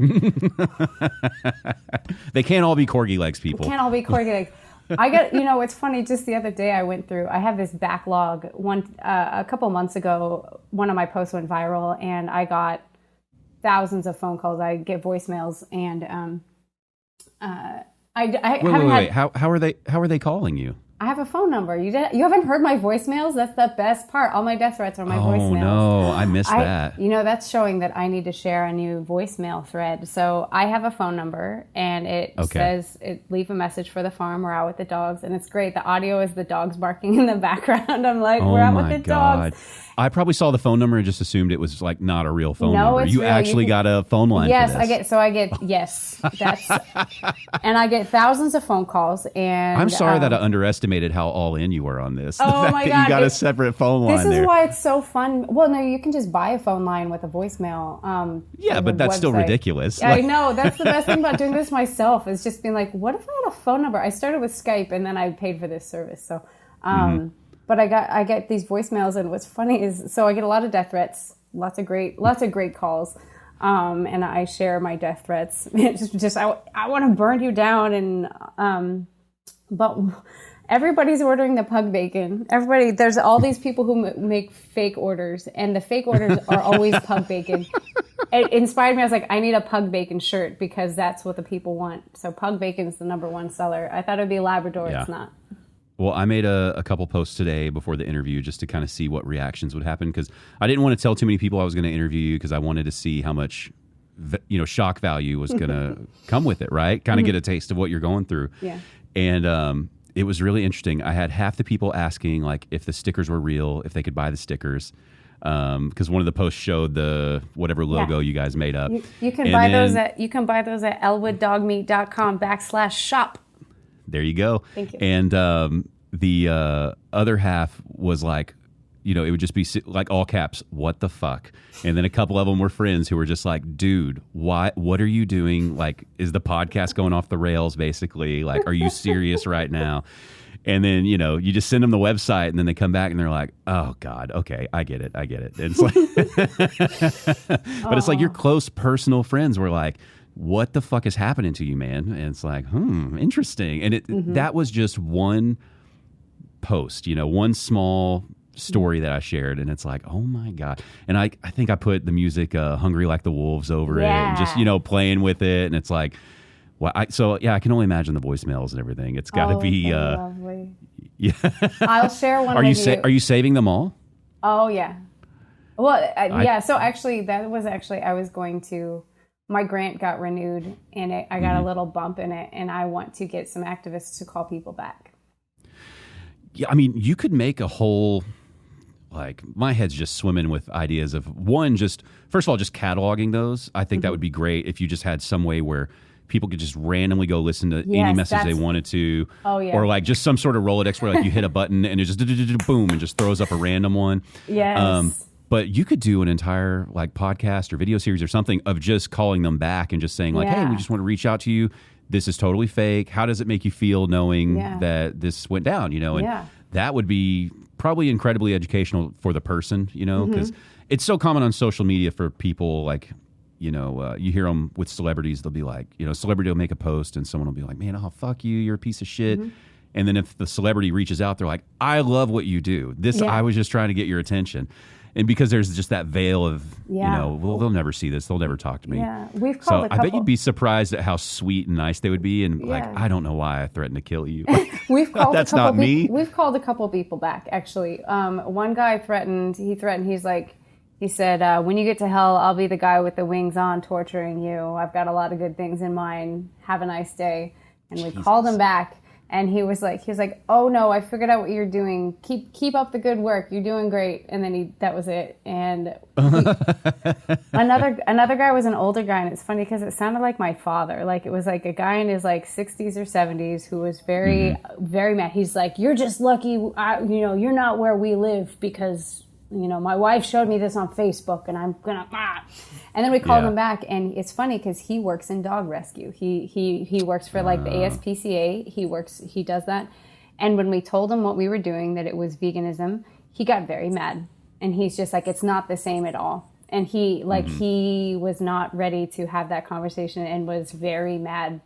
They can't all be corgi legs, people. They can't all be corgi legs. I get, it's funny. Just the other day, I have this backlog. A couple months ago, one of my posts went viral, and I got thousands of phone calls. I get voicemails, and Wait. How are they calling you? I have a phone number. You haven't heard my voicemails? That's the best part. All my death threats are my voicemails. Oh, no. I missed that. That's showing that I need to share a new voicemail thread. So I have a phone number, and it says, leave a message for the farm. We're out with the dogs. And it's great. The audio is the dogs barking in the background. I'm like, we're out with the dogs. I probably saw the phone number and just assumed it was like not a real phone number. You real. Actually got a phone line. Yes, for this. And I get thousands of phone calls. And I'm sorry that I underestimated how all in you were on this. Oh my God. You got a separate phone line. This is why it's so fun. Well, no, you can just buy a phone line with a voicemail. But that's still ridiculous. I know. That's the best thing about doing this myself, is just being like, what if I had a phone number? I started with Skype, and then I paid for this service. So, but I get these voicemails, and what's funny is, so I get a lot of death threats, lots of great calls, and I share my death threats. I want to burn you down, and but everybody's ordering the pug bacon. There's all these people who make fake orders, and the fake orders are always pug bacon. It inspired me. I was like, I need a pug bacon shirt, because that's what the people want. So pug bacon's the number one seller. I thought it'd be Labrador. Yeah. It's not. Well, I made a couple posts today before the interview just to kind of see what reactions would happen, because I didn't want to tell too many people I was going to interview you, because I wanted to see how much shock value was going to come with it, right? Kind of get a taste of what you're going through. Yeah. And it was really interesting. I had half the people asking like if the stickers were real, if they could buy the stickers, because one of the posts showed the whatever logo you guys made up. You can buy those at elwooddogmeat.com/shop. There you go. Thank you. And the other half was like, it would just be like all caps, what the fuck? And then a couple of them were friends who were just like, dude, what are you doing? Like, is the podcast going off the rails, basically? Like, are you serious right now? And then, you just send them the website, and then they come back and they're like, oh God, okay, I get it. And it's like, but it's like your close personal friends were like, what the fuck is happening to you, man? And it's like, interesting. And that was just one post, one small story that I shared, and it's like, oh my God. And I think I put the music Hungry Like the Wolves over it, and just, playing with it. And it's like, well, I can only imagine the voicemails and everything. It's got to be lovely. Yeah. I'll share one Are you saving them all? Oh yeah. Well, so actually I was going to, my grant got renewed, and I got a little bump in it, and I want to get some activists to call people back. Yeah, I mean, you could make a whole, like, my head's just swimming with ideas of first of all, just cataloging those. I think that would be great if you just had some way where people could just randomly go listen to any message they wanted to. Oh, yeah. Or like just some sort of Rolodex where like you hit a button and it just boom and just throws up a random one. Yes. But you could do an entire like podcast or video series or something of just calling them back and just saying like, hey, we just want to reach out to you. This is totally fake. How does it make you feel knowing that this went down, And that would be probably incredibly educational for the person, because it's so common on social media for people like, you hear them with celebrities. They'll be like, celebrity will make a post and someone will be like, man, oh, fuck you. You're a piece of shit. And then if the celebrity reaches out, they're like, I love what you do. I was just trying to get your attention. And because there's just that veil of, well, they'll never see this. They'll never talk to me. Yeah, we've called a couple. I bet you'd be surprised at how sweet and nice they would be. And like, I don't know why I threatened to kill you. We've called That's not me. We've called a couple people back, actually. One guy threatened, he said, when you get to hell, I'll be the guy with the wings on torturing you. I've got a lot of good things in mind. Have a nice day. And we called him back. And he was like, oh no, I figured out what you're doing. Keep up the good work. You're doing great. And then that was it. And another guy was an older guy, and it's funny because it sounded like my father. Like it was like a guy in his like 60s or 70s who was very, very mad. He's like, you're just lucky, you're not where we live because my wife showed me this on Facebook, and I'm gonna. And then we called him back, and it's funny because he works in dog rescue. He works for like the ASPCA. He does that. And when we told him what we were doing, that it was veganism, he got very mad, and he's just like, it's not the same at all. And he was not ready to have that conversation, and was very mad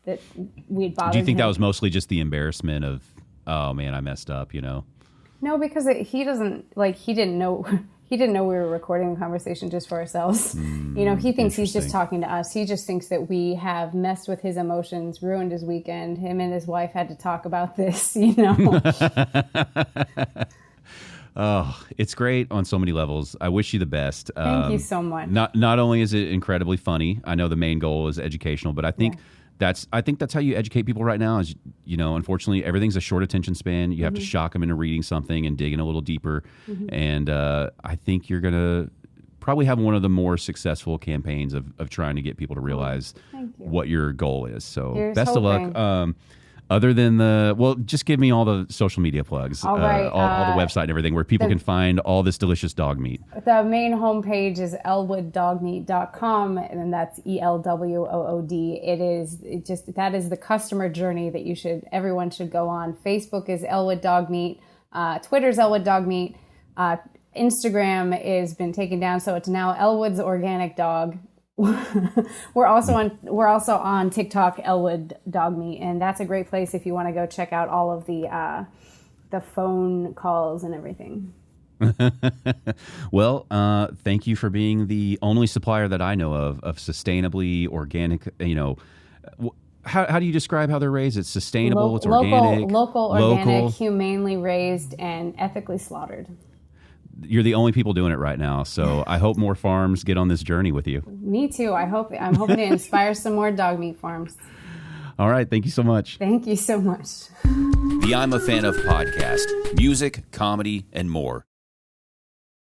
that we'd bothered Do you think him. that was mostly just the embarrassment of, oh man, I messed up, you know? No, because he didn't know we were recording the conversation just for ourselves. You know, he thinks he's just talking to us. He just thinks that we have messed with his emotions, ruined his weekend. Him and his wife had to talk about this, you know. Oh, it's great on so many levels. I wish you the best. Thank you so much. Not only is it incredibly funny, I know the main goal is educational, but I think that's how you educate people right now. Is, you know, unfortunately, everything's a short attention span. You have to shock them into reading something and digging a little deeper. And I think you're gonna probably have one of the more successful campaigns of trying to get people to realize what your goal is. So best of luck. Other than just give me all the social media plugs, all right, all the website and everything where people can find all this delicious dog meat. The main homepage is elwooddogmeat.com, and that's ELWOOD. That is the customer journey that everyone should go on. Facebook is Elwood Dog Meat. Twitter's Elwood Dog Meat. Instagram has been taken down, so it's now Elwood's Organic Dog. We're also on TikTok, Elwood Dog Meat, and that's a great place if you want to go check out all of the phone calls and everything. Well, thank you for being the only supplier that I know of sustainably organic. You know, how do you describe how they're raised? It's sustainable. It's organic, local, organic, humanely raised, and ethically slaughtered. You're the only people doing it right now, so I hope more farms get on this journey with you. Me too. I'm hoping to inspire some more dog meat farms. All right. Thank you so much. Thank you so much. The I'm a Fan of podcast, music, comedy, and more.